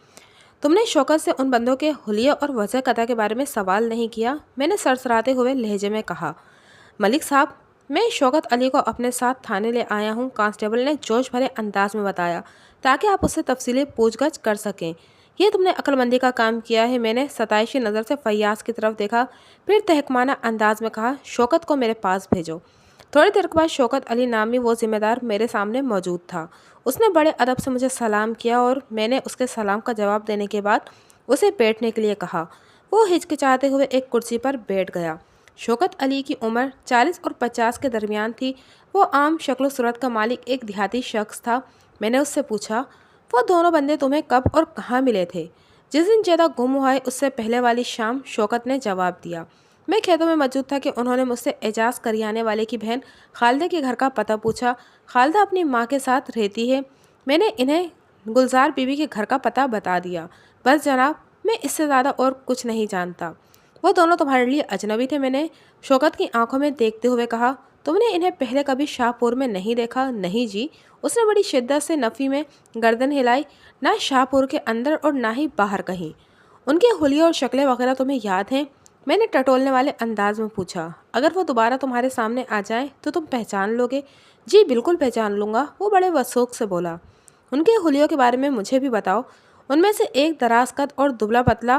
تم نے شوکت سے ان بندوں کے حلیے اور وضع قطع کے بارے میں سوال نہیں کیا؟ میں نے سرسراتے ہوئے لہجے میں کہا۔ ملک صاحب، میں شوکت علی کو اپنے ساتھ تھانے لے آیا ہوں، کانسٹیبل نے جوش بھرے انداز میں بتایا، تاکہ آپ اس سے تفصیلی پوچھ گچھ کر سکیں۔ یہ تم نے عقل مندی کا کام کیا ہے۔ میں نے ستائشی نظر سے فیاض کی طرف دیکھا، پھر تحکمانہ انداز میں کہا، شوکت کو میرے پاس بھیجو۔ تھوڑی دیر کے بعد شوکت علی نامی وہ ذمہ دار میرے سامنے موجود تھا۔ اس نے بڑے ادب سے مجھے سلام کیا اور میں نے اس کے سلام کا جواب دینے کے بعد اسے بیٹھنے کے لیے کہا۔ وہ ہچکچاتے ہوئے ایک کرسی پر بیٹھ گیا۔ شوکت علی کی عمر 40 اور 50 کے درمیان تھی۔ وہ عام شکل و صورت کا مالک ایک دیہاتی شخص تھا۔ میں نے اس سے پوچھا، وہ دونوں بندے تمہیں کب اور کہاں ملے تھے؟ جس دن جیدہ گم ہوا ہے اس سے پہلے والی شام، شوکت نے جواب دیا۔ میں کھیتوں میں موجود تھا کہ انہوں نے مجھ سے اعجاز کریانے والے کی بہن خالدہ کے گھر کا پتہ پوچھا۔ خالدہ اپنی ماں کے ساتھ رہتی ہے۔ میں نے انہیں گلزار بی بی کے گھر کا پتہ بتا دیا۔ بس جناب، میں اس سے زیادہ اور کچھ نہیں جانتا۔ وہ دونوں تمہارے لیے اجنبی تھے؟ میں نے شوکت کی آنکھوں میں دیکھتے ہوئے کہا۔ تم نے انہیں پہلے کبھی شاہ پور میں نہیں دیکھا؟ نہیں جی، اس نے بڑی شدت سے نفی میں گردن ہلائی۔ نہ شاہ پور کے اندر اور نہ ہی باہر کہیں۔ ان کے حلیے اور شکلیں وغیرہ تمہیں یاد ہیں؟ میں نے ٹٹولنے والے انداز میں پوچھا۔ اگر وہ دوبارہ تمہارے سامنے آ جائیں تو تم پہچان لو گے؟ جی بالکل پہچان لوں گا، وہ بڑے وثوق سے بولا۔ ان کے حلیوں کے بارے میں مجھے بھی بتاؤ۔ ان میں سے ایک دراز قد اور دبلا پتلا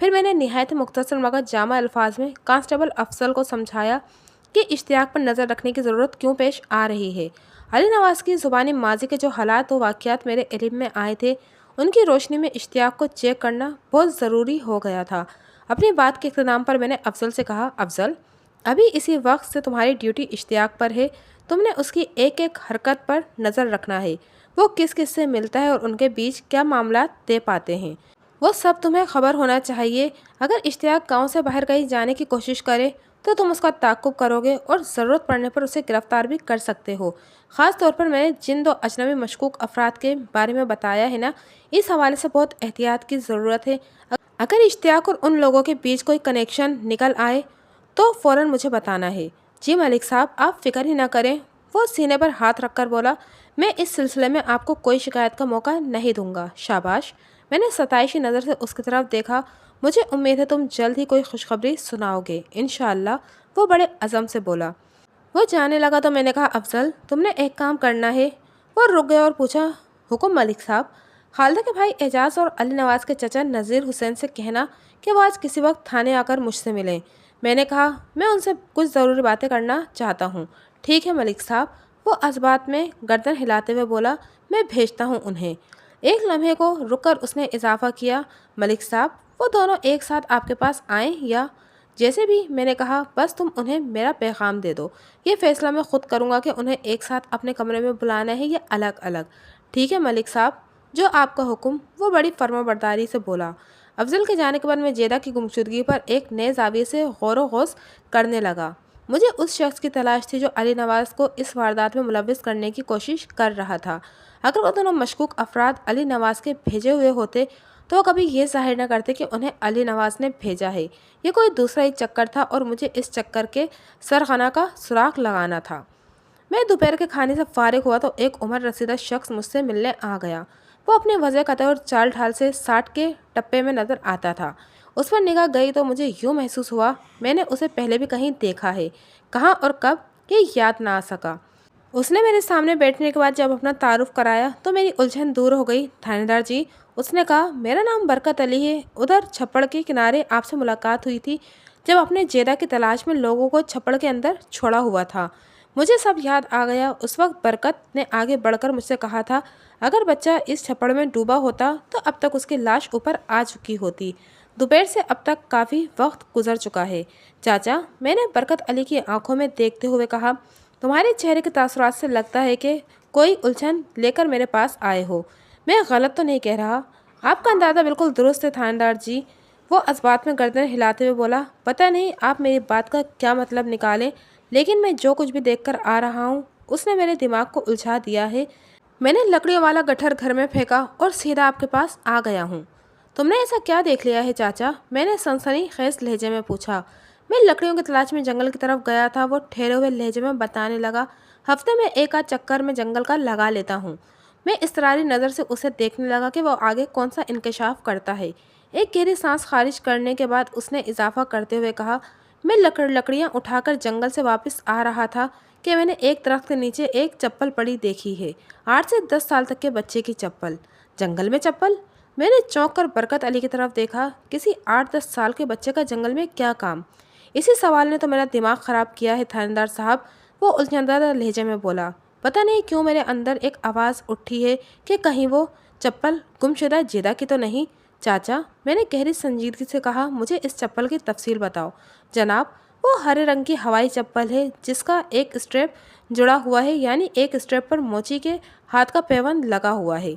پھر میں نے نہایت مختصر مگر جامع الفاظ میں کانسٹیبل افضل کو سمجھایا کہ اشتیاق پر نظر رکھنے کی ضرورت کیوں پیش آ رہی ہے۔ علی نواز کی زبانی ماضی کے جو حالات و واقعات میرے علم میں آئے تھے، ان کی روشنی میں اشتیاق کو چیک کرنا بہت ضروری ہو گیا تھا۔ اپنی بات کے اختتام پر میں نے افضل سے کہا، افضل، ابھی اسی وقت سے تمہاری ڈیوٹی اشتیاق پر ہے۔ تم نے اس کی ایک ایک حرکت پر نظر رکھنا ہے، وہ کس کس سے ملتا ہے اور ان کے بیچ کیا معاملات طے پاتے ہیں، وہ سب تمہیں خبر ہونا چاہیے۔ اگر اشتیاق گاؤں سے باہر کہیں جانے کی کوشش کرے تو تم اس کا تعاقب کرو گے اور ضرورت پڑنے پر اسے گرفتار بھی کر سکتے ہو۔ خاص طور پر میں نے جن دو اجنبی مشکوک افراد کے بارے میں بتایا ہے نا، اس حوالے سے بہت احتیاط کی ضرورت ہے۔ اگر اشتیاق اور ان لوگوں کے بیچ کوئی کنیکشن نکل آئے تو فوراً مجھے بتانا ہے۔ جی ملک صاحب، آپ فکر ہی نہ کریں، وہ سینے پر ہاتھ رکھ کر بولا، میں اس سلسلے میں آپ کو کوئی شکایت کا موقع نہیں دوں گا۔ شاباش، میں نے ستائشی نظر سے اس کی طرف دیکھا، مجھے امید ہے تم جلد ہی کوئی خوشخبری سناؤ گے انشاءاللہ، وہ بڑے عزم سے بولا۔ وہ جانے لگا تو میں نے کہا، افضل، تم نے ایک کام کرنا ہے۔ وہ رک گیا اور پوچھا، حکم ملک صاحب؟ خالدہ کے بھائی اعجاز اور علی نواز کے چچا نذیر حسین سے کہنا کہ وہ آج کسی وقت تھانے آ کر مجھ سے ملیں۔ میں نے کہا، میں ان سے کچھ ضروری باتیں کرنا چاہتا ہوں۔ ٹھیک ہے ملک صاحب، وہ اس بات میں گردن ہلاتے ہوئے بولا، میں بھیجتا ہوں انہیں۔ ایک لمحے کو رک کر اس نے اضافہ کیا، ملک صاحب، وہ دونوں ایک ساتھ آپ کے پاس آئیں یا جیسے بھی؟ میں نے کہا، بس تم انہیں میرا پیغام دے دو، یہ فیصلہ میں خود کروں گا کہ انہیں ایک ساتھ اپنے کمرے میں بلانا ہے یا الگ الگ۔ ٹھیک ہے ملک صاحب، جو آپ کا حکم، وہ بڑی فرما برداری سے بولا۔ افضل کے جانے کے بعد میں جیدہ کی گمشدگی پر ایک نئے زاویے سے غور و خوض کرنے لگا۔ مجھے اس شخص کی تلاش تھی جو علی نواز کو اس واردات میں ملوث کرنے کی کوشش کر رہا تھا۔ اگر وہ دونوں مشکوک افراد علی نواز کے بھیجے ہوئے ہوتے تو وہ کبھی یہ ظاہر نہ کرتے کہ انہیں علی نواز نے بھیجا ہے۔ یہ کوئی دوسرا ہی چکر تھا اور مجھے اس چکر کے سرغنہ کا سراغ لگانا تھا۔ میں دوپہر کے کھانے سے فارغ ہوا تو ایک عمر رسیدہ شخص مجھ سے ملنے آ گیا۔ وہ اپنے وضع قطع اور چال ڈھال سے 60 کے ٹپے میں نظر آتا تھا۔ اس پر نگاہ گئی تو مجھے یوں محسوس ہوا میں نے اسے پہلے بھی کہیں دیکھا ہے، کہاں اور کب یہ یاد نہ آ سکا۔ اس نے میرے سامنے بیٹھنے کے بعد جب اپنا تعارف کرایا تو میری الجھن دور ہو گئی۔ تھانے دار جی، اس نے کہا، میرا نام برکت علی ہے، ادھر چھپڑ کے کنارے آپ سے ملاقات ہوئی تھی جب اپنے جیدہ کی تلاش میں لوگوں کو چھپڑ کے اندر چھوڑا ہوا تھا۔ مجھے سب یاد آ گیا۔ اس وقت برکت نے آگے بڑھ کر مجھ سے کہا تھا، اگر بچہ اس چھپڑ میں ڈوبا ہوتا تو اب تک اس کی لاش اوپر آ چکی ہوتی۔ دوپہر سے اب تک کافی وقت گزر چکا ہے۔ چاچا، میں نے برکت علی کی آنکھوں میں دیکھتے ہوئے کہا، تمہارے چہرے کے تاثرات سے لگتا ہے کہ کوئی الجھن لے کر میرے پاس آئے ہو۔ میں غلط تو نہیں کہہ رہا؟ آپ کا اندازہ بالکل درست ہے تھانے دار جی، وہ اس بات میں گردن ہلاتے ہوئے بولا۔ پتہ نہیں آپ میری بات کا کیا مطلب نکالیں، لیکن میں جو کچھ بھی دیکھ کر آ رہا ہوں اس نے میرے دماغ کو الجھا دیا ہے۔ میں نے لکڑیوں والا گٹھر گھر میں پھینکا اور سیدھا آپ کے پاس آ گیا ہوں۔ تم نے ایسا کیا دیکھ لیا ہے چاچا؟ میں نے سنسنی خیز لہجے میں پوچھا۔ میں لکڑیوں کی تلاش میں جنگل کی طرف گیا تھا، وہ ٹھہرے ہوئے لہجے میں بتانے لگا۔ ہفتے میں ایک آدھ چکر میں جنگل کا لگا لیتا ہوں۔ میں اضطراری نظر سے اسے دیکھنے لگا کہ وہ آگے کون سا انکشاف کرتا ہے۔ ایک گہری سانس خارج کرنے کے بعد اس نے اضافہ کرتے ہوئے کہا، میں لکڑیاں اٹھا کر جنگل سے واپس آ رہا تھا کہ میں نے ایک درخت کے نیچے ایک چپل پڑی دیکھی ہے، 8 سے 10 سال تک کے بچے کی چپل۔ جنگل میں چپل؟ میں نے چونک کر برکت علی کی طرف دیکھا۔ کسی 8-10 سال کے بچے کا جنگل میں کیا کام؟ اسی سوال نے تو میرا دماغ خراب کیا ہے تھانے دار صاحب، وہ الجھندہ لہجے میں بولا۔ پتہ نہیں کیوں میرے اندر ایک آواز اٹھی ہے کہ کہیں وہ چپل گمشدہ جیدہ کی تو نہیں۔ چاچا، میں نے گہری سنجیدگی سے کہا، مجھے اس چپل کی تفصیل بتاؤ۔ جناب، وہ ہرے رنگ کی ہوائی چپل ہے جس کا ایک اسٹریپ جڑا ہوا ہے، یعنی ایک اسٹریپ پر موچی کے ہاتھ کا پیوند لگا ہوا ہے۔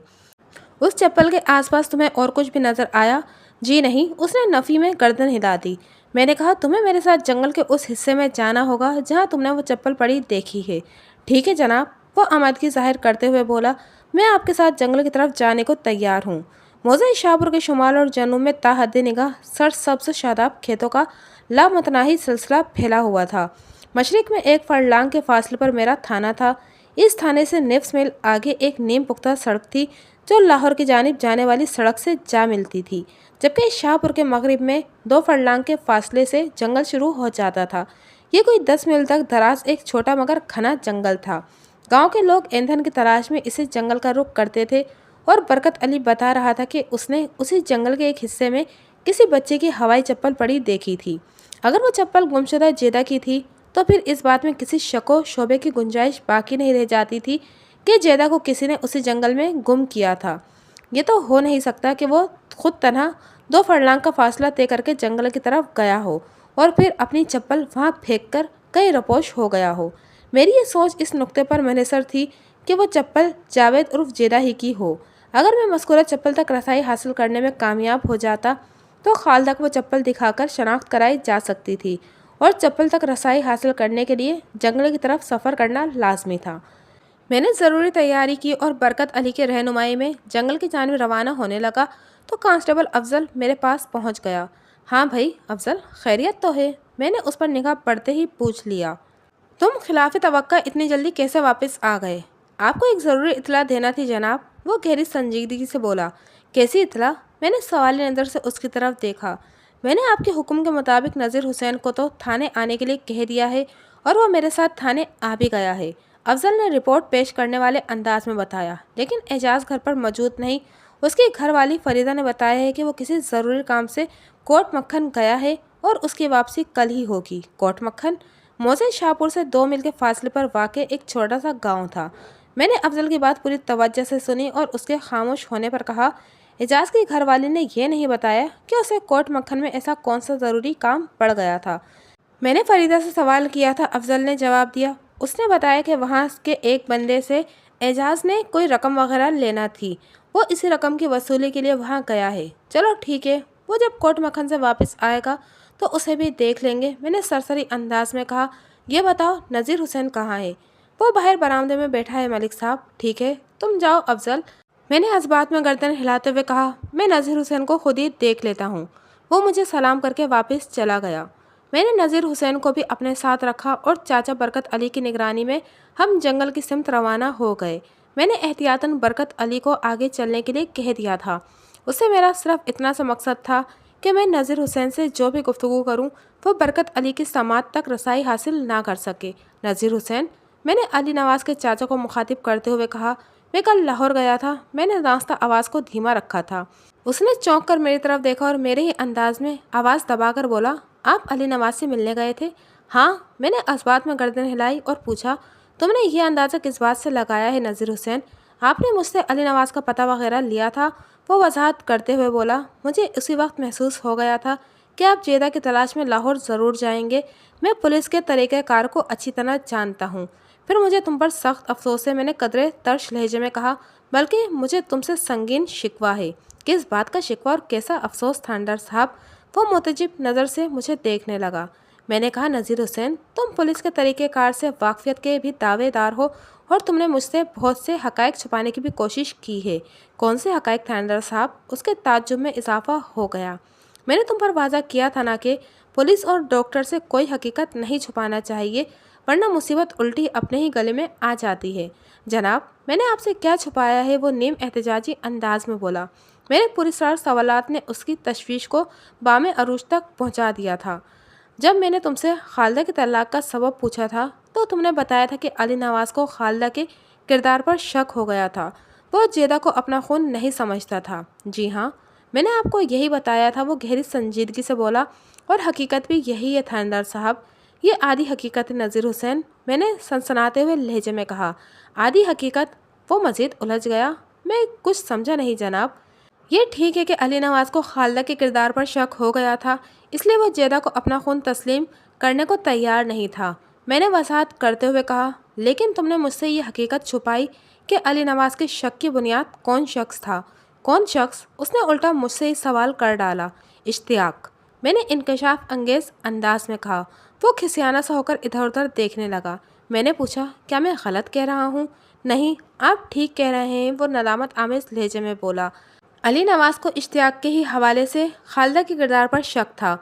اس چپل کے آس پاس تمہیں اور کچھ بھی نظر آیا؟ جی نہیں، اس نے نفی میں گردن ہلا دی۔ میں نے کہا، تمہیں میرے ساتھ جنگل کے اس حصے میں جانا ہوگا جہاں تم نے وہ چپل پڑی دیکھی ہے۔ ٹھیک ہے جناب، وہ آمادگی ظاہر کرتے ہوئے بولا، میں آپ کے ساتھ جنگل کی طرف جانے کو تیار ہوں۔ موضع شاہپور کے شمال اور جنوب میں تا حد نگاہ سرسبز شاداب کھیتوں کا لامتناہی سلسلہ پھیلا ہوا تھا۔ مشرق میں ایک فرلانگ کے فاصلے پر میرا تھانہ تھا۔ اس تھانے سے نصف میل آگے ایک نیم پختہ سڑک تھی جو لاہور کی جانب جانے والی سڑک سے جا ملتی تھی، جبکہ شاہپور کے مغرب میں 2 فرلانگ کے فاصلے سے جنگل شروع ہو جاتا تھا۔ یہ کوئی 10 میل تک دراز ایک چھوٹا مگر گھنا جنگل تھا۔ گاؤں کے لوگ ایندھن کی تلاش میں اسے جنگل کا رخ کرتے تھے اور برکت علی بتا رہا تھا کہ اس نے اسی جنگل کے ایک حصے میں کسی بچے کی ہوائی چپل پڑی دیکھی تھی۔ اگر وہ چپل گمشدہ جیدہ کی تھی تو پھر اس بات میں کسی شک و شبے کی گنجائش باقی نہیں رہ جاتی تھی کہ جیدہ کو کسی نے اسی جنگل میں گم کیا تھا۔ یہ تو ہو نہیں سکتا کہ وہ خود تنہا 2 فرلانگ کا فاصلہ طے کر کے جنگل کی طرف گیا ہو اور پھر اپنی چپل وہاں پھینک کر کہیں رپوش ہو گیا ہو۔ میری یہ سوچ اس نقطے پر منحصر تھی کہ وہ چپل جاوید عرف جیدہ ہی کی ہو۔ اگر میں مذکورہ چپل تک رسائی حاصل کرنے میں کامیاب ہو جاتا تو خالدہ کو وہ چپل دکھا کر شناخت کرائی جا سکتی تھی اور چپل تک رسائی حاصل کرنے کے لیے جنگل کی طرف سفر کرنا لازمی تھا۔ میں نے ضروری تیاری کی اور برکت علی کے رہنمائی میں جنگل کی جانب روانہ ہونے لگا تو کانسٹیبل افضل میرے پاس پہنچ گیا۔ ہاں بھائی افضل، خیریت تو ہے؟ میں نے اس پر نگاہ پڑتے ہی پوچھ لیا۔ تم خلاف توقع اتنی جلدی کیسے واپس آ گئے؟ آپ کو ایک ضروری اطلاع دینا تھی جناب، وہ گہری سنجیدگی سے بولا۔ کیسی اطلاع؟ میں نے سوالی نظر سے اس کی طرف دیکھا۔ میں نے آپ کے حکم کے مطابق نذیر حسین کو تو تھانے آنے کے لیے کہہ دیا ہے اور وہ میرے ساتھ تھانے آ بھی گیا ہے، افضل نے رپورٹ پیش کرنے والے انداز میں بتایا۔ لیکن اعجاز گھر پر موجود نہیں۔ اس کی گھر والی فریدہ نے بتایا ہے کہ وہ کسی ضروری کام سے کوٹ مکھن گیا ہے اور اس کی واپسی کل ہی ہوگی۔ کوٹ مکھن موزے شاہپور سے 2 میل کے فاصلے پر واقع ایک چھوٹا سا گاؤں تھا۔ میں نے افضل کی بات پوری توجہ سے سنی اور اس کے خاموش ہونے پر کہا، اعجاز کی گھر والی نے یہ نہیں بتایا کہ اسے کوٹ مکھن میں ایسا کون سا ضروری کام پڑ گیا تھا؟ میں نے فریدہ سے سوال کیا تھا، افضل نے جواب دیا۔ اس نے بتایا کہ وہاں کے ایک بندے سے اعجاز نے کوئی رقم وغیرہ لینا تھی، وہ اسی رقم کی وصولی کے لیے وہاں گیا ہے۔ چلو ٹھیک ہے، وہ جب کوٹ مکھن سے واپس آئے گا تو اسے بھی دیکھ لیں گے، میں نے سرسری انداز میں کہا۔ یہ بتاؤ نذیر حسین کہاں ہے؟ وہ باہر برآمدے میں بیٹھا ہے ملک صاحب۔ ٹھیک ہے تم جاؤ افضل، میں نے اس بات میں گردن ہلاتے ہوئے کہا، میں نذیر حسین کو خود ہی دیکھ لیتا ہوں۔ وہ مجھے سلام کر کے واپس چلا گیا۔ میں نے نذیر حسین کو بھی اپنے ساتھ رکھا اور چاچا برکت علی کی نگرانی میں ہم جنگل کی سمت روانہ ہو گئے۔ میں نے احتیاطاً برکت علی کو آگے چلنے کے لیے کہہ دیا تھا۔ اس سے میرا صرف اتنا سا مقصد تھا کہ میں نذیر حسین سے جو بھی گفتگو کروں وہ برکت علی کی سماعت تک رسائی حاصل نہ کر سکے۔ نذیر حسین، میں نے علی نواز کے چاچا کو مخاطب کرتے ہوئے کہا، میں کل لاہور گیا تھا۔ میں نے ناستہ آواز کو دھیما رکھا تھا۔ اس نے چونک کر میری طرف دیکھا اور میرے ہی انداز میں آواز دبا کر بولا، آپ علی نواز سے ملنے گئے تھے؟ ہاں، میں نے اس بات میں گردن ہلائی اور پوچھا، تم نے یہ اندازہ کس بات سے لگایا ہے نذیر حسین؟ آپ نے مجھ سے علی نواز کا پتہ وغیرہ لیا تھا؟ وہ وضاحت کرتے ہوئے بولا، مجھے اسی وقت محسوس ہو گیا تھا کہ آپ جیدہ کی تلاش میں لاہور ضرور جائیں گے۔ میں پولیس کے طریقہ کار کو اچھی طرح جانتا ہوں۔ پھر مجھے تم پر سخت افسوس ہے، میں نے قدرے ترش لہجے میں کہا، بلکہ مجھے تم سے سنگین شکوہ ہے۔ کس بات کا شکوہ اور کیسا افسوس تھاندار صاحب؟ وہ متعجب نظر سے مجھے دیکھنے لگا۔ میں نے کہا، نذیر حسین، تم پولیس کے طریقہ کار سے واقفیت کے بھی دعوے دار ہو اور تم نے مجھ سے بہت سے حقائق چھپانے کی بھی کوشش کی ہے۔ کون سے حقائق تھاندار صاحب؟ اس کے تعجب میں اضافہ ہو گیا۔ میں نے تم پر واضح کیا تھا نا کہ پولیس اور ڈاکٹر سے کوئی حقیقت نہیں چھپانا چاہیے ورنہ مصیبت الٹی اپنے ہی گلے میں آ جاتی ہے۔ جناب، میں نے آپ سے کیا چھپایا ہے؟ وہ نیم احتجاجی انداز میں بولا۔ میرے پراسرار سوالات نے اس کی تشویش کو بام عروج تک پہنچا دیا تھا۔ جب میں نے تم سے خالدہ کے طلاق کا سبب پوچھا تھا تو تم نے بتایا تھا کہ علی نواز کو خالدہ کے کردار پر شک ہو گیا تھا، وہ جیدہ کو اپنا خون نہیں سمجھتا تھا۔ جی ہاں، میں نے آپ کو یہی بتایا تھا، وہ گہری سنجیدگی سے بولا، اور حقیقت بھی یہی ہے تھاندار صاحب۔ یہ آدھی حقیقت ہے نذیر حسین، میں نے سنسناتے ہوئے لہجے میں کہا۔ آدھی حقیقت؟ وہ مزید الجھ گیا۔ میں کچھ سمجھا نہیں جناب۔ یہ ٹھیک ہے کہ علی نواز کو خالدہ کے کردار پر شک ہو گیا تھا، اس لیے وہ جیدہ کو اپنا خون تسلیم کرنے کو تیار نہیں تھا، میں نے وضاحت کرتے ہوئے کہا، لیکن تم نے مجھ سے یہ حقیقت چھپائی کہ علی نواز کے شک کی بنیاد کون شخص تھا؟ کون شخص؟ اس نے الٹا مجھ سے ہی سوال کر ڈالا۔ اشتیاق، میں نے انکشاف انگیز انداز میں کہا۔ وہ کھسیانہ سا ہو کر ادھر ادھر دیکھنے لگا۔ میں نے پوچھا، کیا میں غلط کہہ رہا ہوں؟ نہیں، آپ ٹھیک کہہ رہے ہیں، وہ ندامت آمیز لہجے میں بولا۔ علی نواز کو اشتیاق کے ہی حوالے سے خالدہ کے کردار پر شک تھا،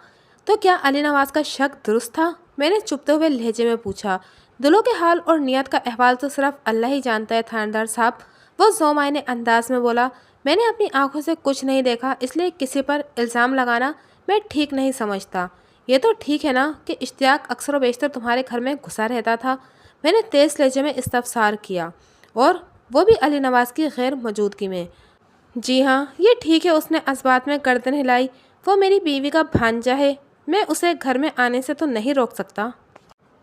تو کیا علی نواز کا شک درست تھا؟ میں نے چپتے ہوئے لہجے میں پوچھا۔ دلوں کے حال اور نیت کا احوال تو صرف اللہ ہی جانتا ہے تھاندار صاحب، وہ ذو معنی انداز میں بولا۔ میں نے اپنی آنکھوں سے کچھ نہیں دیکھا، اس لیے کسی پر الزام لگانا میں ٹھیک نہیں سمجھتا۔ یہ تو ٹھیک ہے نا کہ اشتیاق اکثر و بیشتر تمہارے گھر میں گھسا رہتا تھا؟ میں نے تیز لہجے میں استفسار کیا، اور وہ بھی علی نواز کی غیر موجودگی میں۔ جی ہاں، یہ ٹھیک ہے، اس نے اس بات میں گردن ہلائی۔ وہ میری بیوی کا بھانجا ہے، میں اسے گھر میں آنے سے تو نہیں روک سکتا۔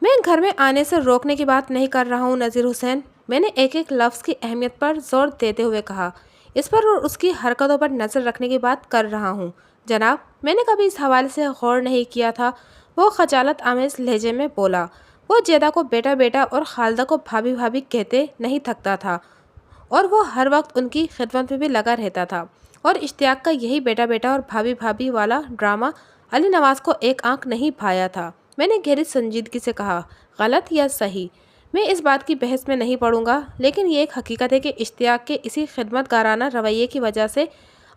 میں گھر میں آنے سے روکنے کی بات نہیں کر رہا ہوں نذیر حسین، میں نے ایک ایک لفظ کی اہمیت پر زور دیتے ہوئے کہا، اس پر اور اس کی حرکتوں پر نظر رکھنے کی بات کر رہا ہوں۔ جناب، میں نے کبھی اس حوالے سے غور نہیں کیا تھا، وہ خجالت آمیز لہجے میں بولا۔ وہ جیدہ کو بیٹا بیٹا اور خالدہ کو بھابھی بھابھی کہتے نہیں تھکتا تھا، اور وہ ہر وقت ان کی خدمت میں بھی لگا رہتا تھا، اور اشتیاق کا یہی بیٹا بیٹا اور بھابھی بھابھی والا ڈرامہ علی نواز کو ایک آنکھ نہیں بھایا تھا۔ میں نے گہری سنجیدگی سے کہا، غلط یا صحیح، میں اس بات کی بحث میں نہیں پڑوں گا، لیکن یہ ایک حقیقت ہے کہ اشتیاق کے اسی خدمت گارانہ رویے کی وجہ سے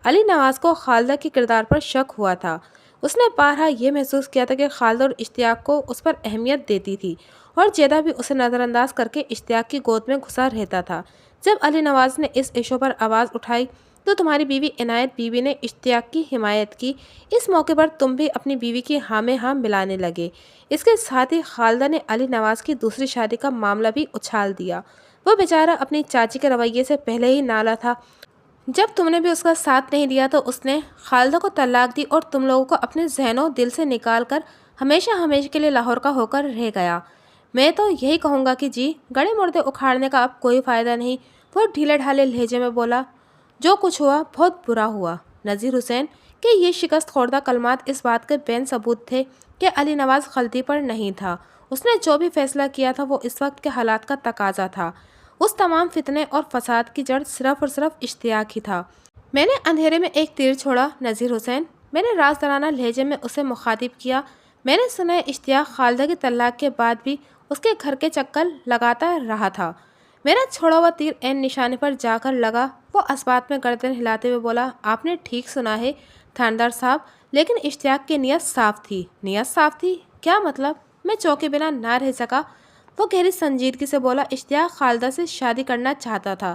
علی نواز کو خالدہ کے کردار پر شک ہوا تھا۔ اس نے بارہا یہ محسوس کیا تھا کہ خالدہ اور اشتیاق کو اس پر اہمیت دیتی تھی، اور جیدہ بھی اسے نظر انداز کر کے اشتیاق کی گود میں گھسا رہتا تھا۔ جب علی نواز نے اس ایشو پر آواز اٹھائی تو تمہاری بیوی عنایت بی بی نے اشتیاق کی حمایت کی، اس موقع پر تم بھی اپنی بیوی کی ہاں میں ہاں ملانے لگے۔ اس کے ساتھ ہی خالدہ نے علی نواز کی دوسری شادی کا معاملہ بھی اچھال دیا۔ وہ بیچارہ اپنی چاچی کے رویے سے پہلے ہی نالا تھا، جب تم نے بھی اس کا ساتھ نہیں دیا تو اس نے خالدہ کو طلاق دی اور تم لوگوں کو اپنے ذہن و دل سے نکال کر ہمیشہ ہمیشہ کے لیے لاہور کا ہو کر رہ گیا۔ میں تو یہی کہوں گا کہ جی، گڑے مردے اکھاڑنے کا اب کوئی فائدہ نہیں۔ وہ ڈھیلے ڈھالے لہجے میں بولا، جو کچھ ہوا بہت برا ہوا نذیر حسین، کہ یہ شکست خوردہ کلمات اس بات کے بین ثبوت تھے کہ علی نواز غلطی پر نہیں تھا۔ اس نے جو بھی فیصلہ کیا تھا وہ اس وقت کے حالات کا تقاضا تھا۔ اس تمام فتنے اور فساد کی جڑ صرف اور صرف اشتیاق ہی تھا۔ میں نے اندھیرے میں ایک تیر چھوڑا نذیر حسین، میں نے رازدارانہ لہجے میں اسے مخاطب کیا۔ میں نے سنا ہے اشتیاق خالدہ کی طلاق کے بعد بھی اس کے گھر کے چکر لگاتا رہا تھا۔ میرا چھوڑا ہوا تیر عین نشانے پر جا کر لگا۔ وہ اسبات میں گردن ہلاتے ہوئے بولا، آپ نے ٹھیک سنا ہے تھاندار صاحب، لیکن اشتیاق کی نیت صاف تھی۔ نیت صاف تھی؟ کیا مطلب؟ میں چوکے بنا نہ رہ سکا۔ وہ گہری سنجیدگی سے بولا، اشتیاق خالدہ سے شادی کرنا چاہتا تھا،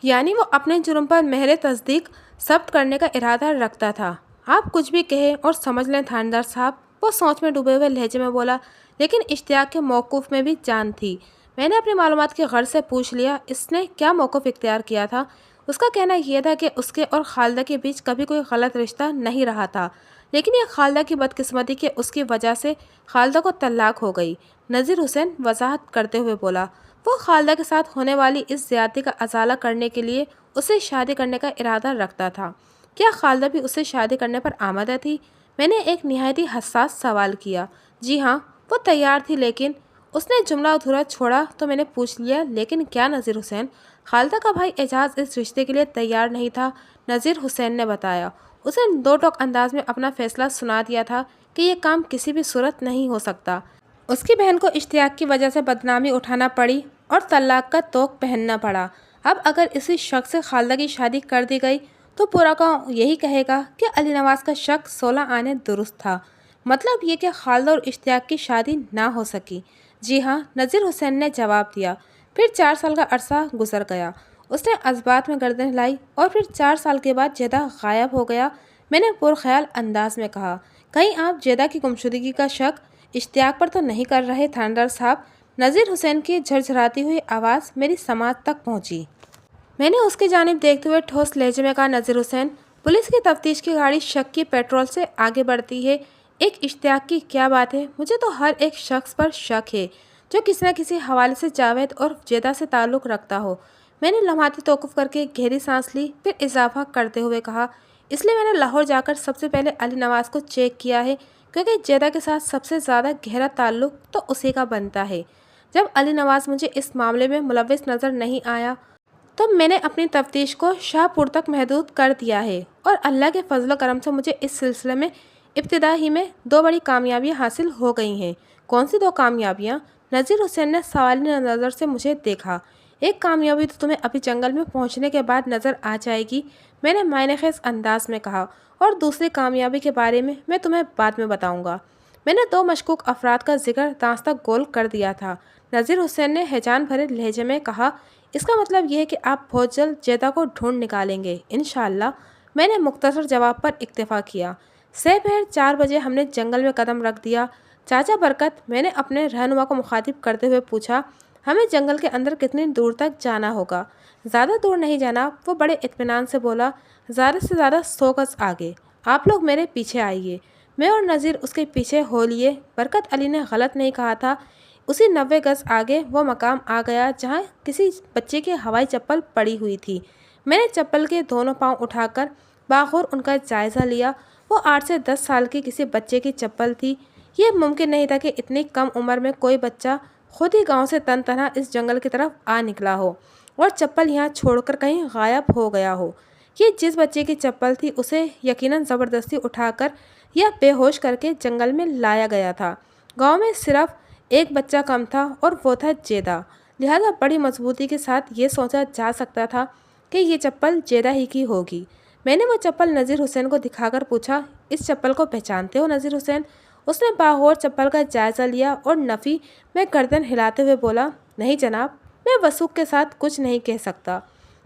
یعنی وہ اپنے جرم پر مہر تصدیق ثبت کرنے کا ارادہ رکھتا تھا۔ آپ کچھ بھی کہیں اور سمجھ لیں تھاندار صاحب، وہ سوچ میں ڈوبے ہوئے لہجے میں بولا، لیکن اشتیاق کے موقف میں بھی جان تھی۔ میں نے اپنی معلومات کی غرض سے پوچھ لیا، اس نے کیا موقف اختیار کیا تھا؟ اس کا کہنا یہ تھا کہ اس کے اور خالدہ کے بیچ کبھی کوئی غلط رشتہ نہیں رہا تھا، لیکن یہ خالدہ کی بدقسمتی کہ اس کی وجہ سے خالدہ کو طلاق ہو گئی۔ نذیر حسین وضاحت کرتے ہوئے بولا، وہ خالدہ کے ساتھ ہونے والی اس زیادتی کا ازالہ کرنے کے لیے اسے شادی کرنے کا ارادہ رکھتا تھا۔ کیا خالدہ بھی اسے شادی کرنے پر آمادہ تھی؟ میں نے ایک نہایت ہی حساس سوال کیا۔ جی ہاں، وہ تیار تھی، لیکن اس نے جملہ ادھورا چھوڑا تو میں نے پوچھ لیا، لیکن کیا نذیر حسین؟ خالدہ کا بھائی اعجاز اس رشتے کے لیے تیار نہیں تھا، نذیر حسین نے بتایا۔ اسے دو ٹوک انداز میں اپنا فیصلہ سنا دیا تھا کہ یہ کام کسی بھی صورت نہیں ہو سکتا۔ اس کی بہن کو اشتیاق کی وجہ سے بدنامی اٹھانا پڑی اور طلاق کا طوق پہننا پڑا۔ اب اگر اسی شخص سے خالدہ کی شادی کر دی گئی تو پورا گاؤں یہی کہے گا کہ علی نواز کا شک 16 آنے درست تھا۔ مطلب یہ کہ خالدہ اور اشتیاق کی شادی نہ ہو سکی۔ جی ہاں، نذیر حسین نے جواب دیا۔ پھر 4 سال کا عرصہ گزر گیا۔ اس نے اسبات میں گردن ہلائی، اور پھر 4 سال کے بعد جیدہ غائب ہو گیا۔ میں نے پرخیال انداز میں کہا، کہیں آپ جیدہ کی گمشدگی کا شک اشتیاق پر تو نہیں کر رہے تھاندار صاحب؟ نذیر حسین کی جھرجھراتی ہوئی آواز میری سماعت تک پہنچی۔ میں نے اس کی جانب دیکھتے ہوئے ٹھوس لہجے میں کہا، نذیر حسین، پولیس کی تفتیش کی گاڑی شک کی پیٹرول سے آگے بڑھتی ہے، ایک اشتیاق کی کیا بات ہے؟ مجھے تو ہر ایک شخص پر شک ہے جو کسی نہ کسی حوالے سے جاوید اور جیدہ سے تعلق رکھتا ہو۔ میں نے لمحاتی توقف کر کے گہری سانس لی، پھر اضافہ کرتے ہوئے کہا، اس لیے میں نے لاہور جا کر سب سے پہلے علی نواز کو چیک کیا ہے، کیونکہ جیدہ کے ساتھ سب سے زیادہ گہرا تعلق تو اسی کا بنتا ہے۔ جب علی نواز مجھے اس معاملے میں ملوث نظر نہیں آیا تو میں نے اپنی تفتیش کو شاہ پور تک محدود کر دیا ہے، اور اللہ کے فضل و کرم سے مجھے اس سلسلے میں ابتدا ہی میں 2 بڑی کامیابیاں حاصل ہو گئی ہیں۔ کون سی 2 کامیابیاں؟ نذیر حسین نے سوالی نظر سے مجھے دیکھا۔ ایک کامیابی تو تمہیں ابھی جنگل میں پہنچنے کے بعد نظر آ جائے گی، میں نے معنی خیز انداز میں کہا، اور دوسری کامیابی کے بارے میں تمہیں بعد میں بتاؤں گا۔ میں نے 2 مشکوک افراد کا ذکر دانستہ گول کر دیا تھا۔ نذیر حسین نے ہیجان بھرے لہجے میں کہا، اس کا مطلب یہ ہے کہ آپ بہت جلد جیدہ کو ڈھونڈ نکالیں گے انشاءاللہ۔ میں نے مختصر جواب پر اکتفا کیا۔ سپہر 4 بجے ہم نے جنگل میں قدم رکھ دیا۔ چاچا برکت، میں نے اپنے رہنما کو مخاطب کرتے ہوئے پوچھا، ہمیں جنگل کے اندر کتنی دور تک جانا ہوگا؟ زیادہ دور نہیں جناب، وہ بڑے اطمینان سے بولا، زیادہ سے زیادہ 100 گز آگے۔ آپ لوگ میرے پیچھے آئیے۔ میں اور نذیر اس کے پیچھے ہو لیے۔ برکت علی نے غلط نہیں کہا تھا۔ اسی 90 گز آگے وہ مقام آ گیا جہاں کسی بچے کی ہوائی چپل پڑی ہوئی تھی۔ میں نے چپل کے دونوں پاؤں اٹھا کر باغور ان کا جائزہ لیا۔ وہ 8 سے 10 سال کی کسی بچے کی چپل تھی۔ یہ ممکن نہیں تھا کہ اتنی کم عمر میں کوئی بچہ خود ہی گاؤں سے تن تنہا اس جنگل کی طرف آ نکلا ہو اور چپل یہاں چھوڑ کر کہیں غائب ہو گیا ہو۔ یہ جس بچے کی چپل تھی اسے یقیناً زبردستی اٹھا کر یا بے ہوش کر کے جنگل میں لایا گیا تھا۔ گاؤں میں صرف ایک بچہ کم تھا اور وہ تھا جیدہ، لہذا بڑی مضبوطی کے ساتھ یہ سوچا جا سکتا تھا کہ یہ چپل جیدہ ہی کی ہوگی۔ میں نے وہ چپل نذیر حسین کو دکھا کر پوچھا، اس چپل کو پہچانتے ہو نذیر حسین؟ اس نے باغور چپل کا جائزہ لیا اور نفی میں گردن ہلاتے ہوئے بولا، نہیں جناب، میں وثوق کے ساتھ کچھ نہیں کہہ سکتا۔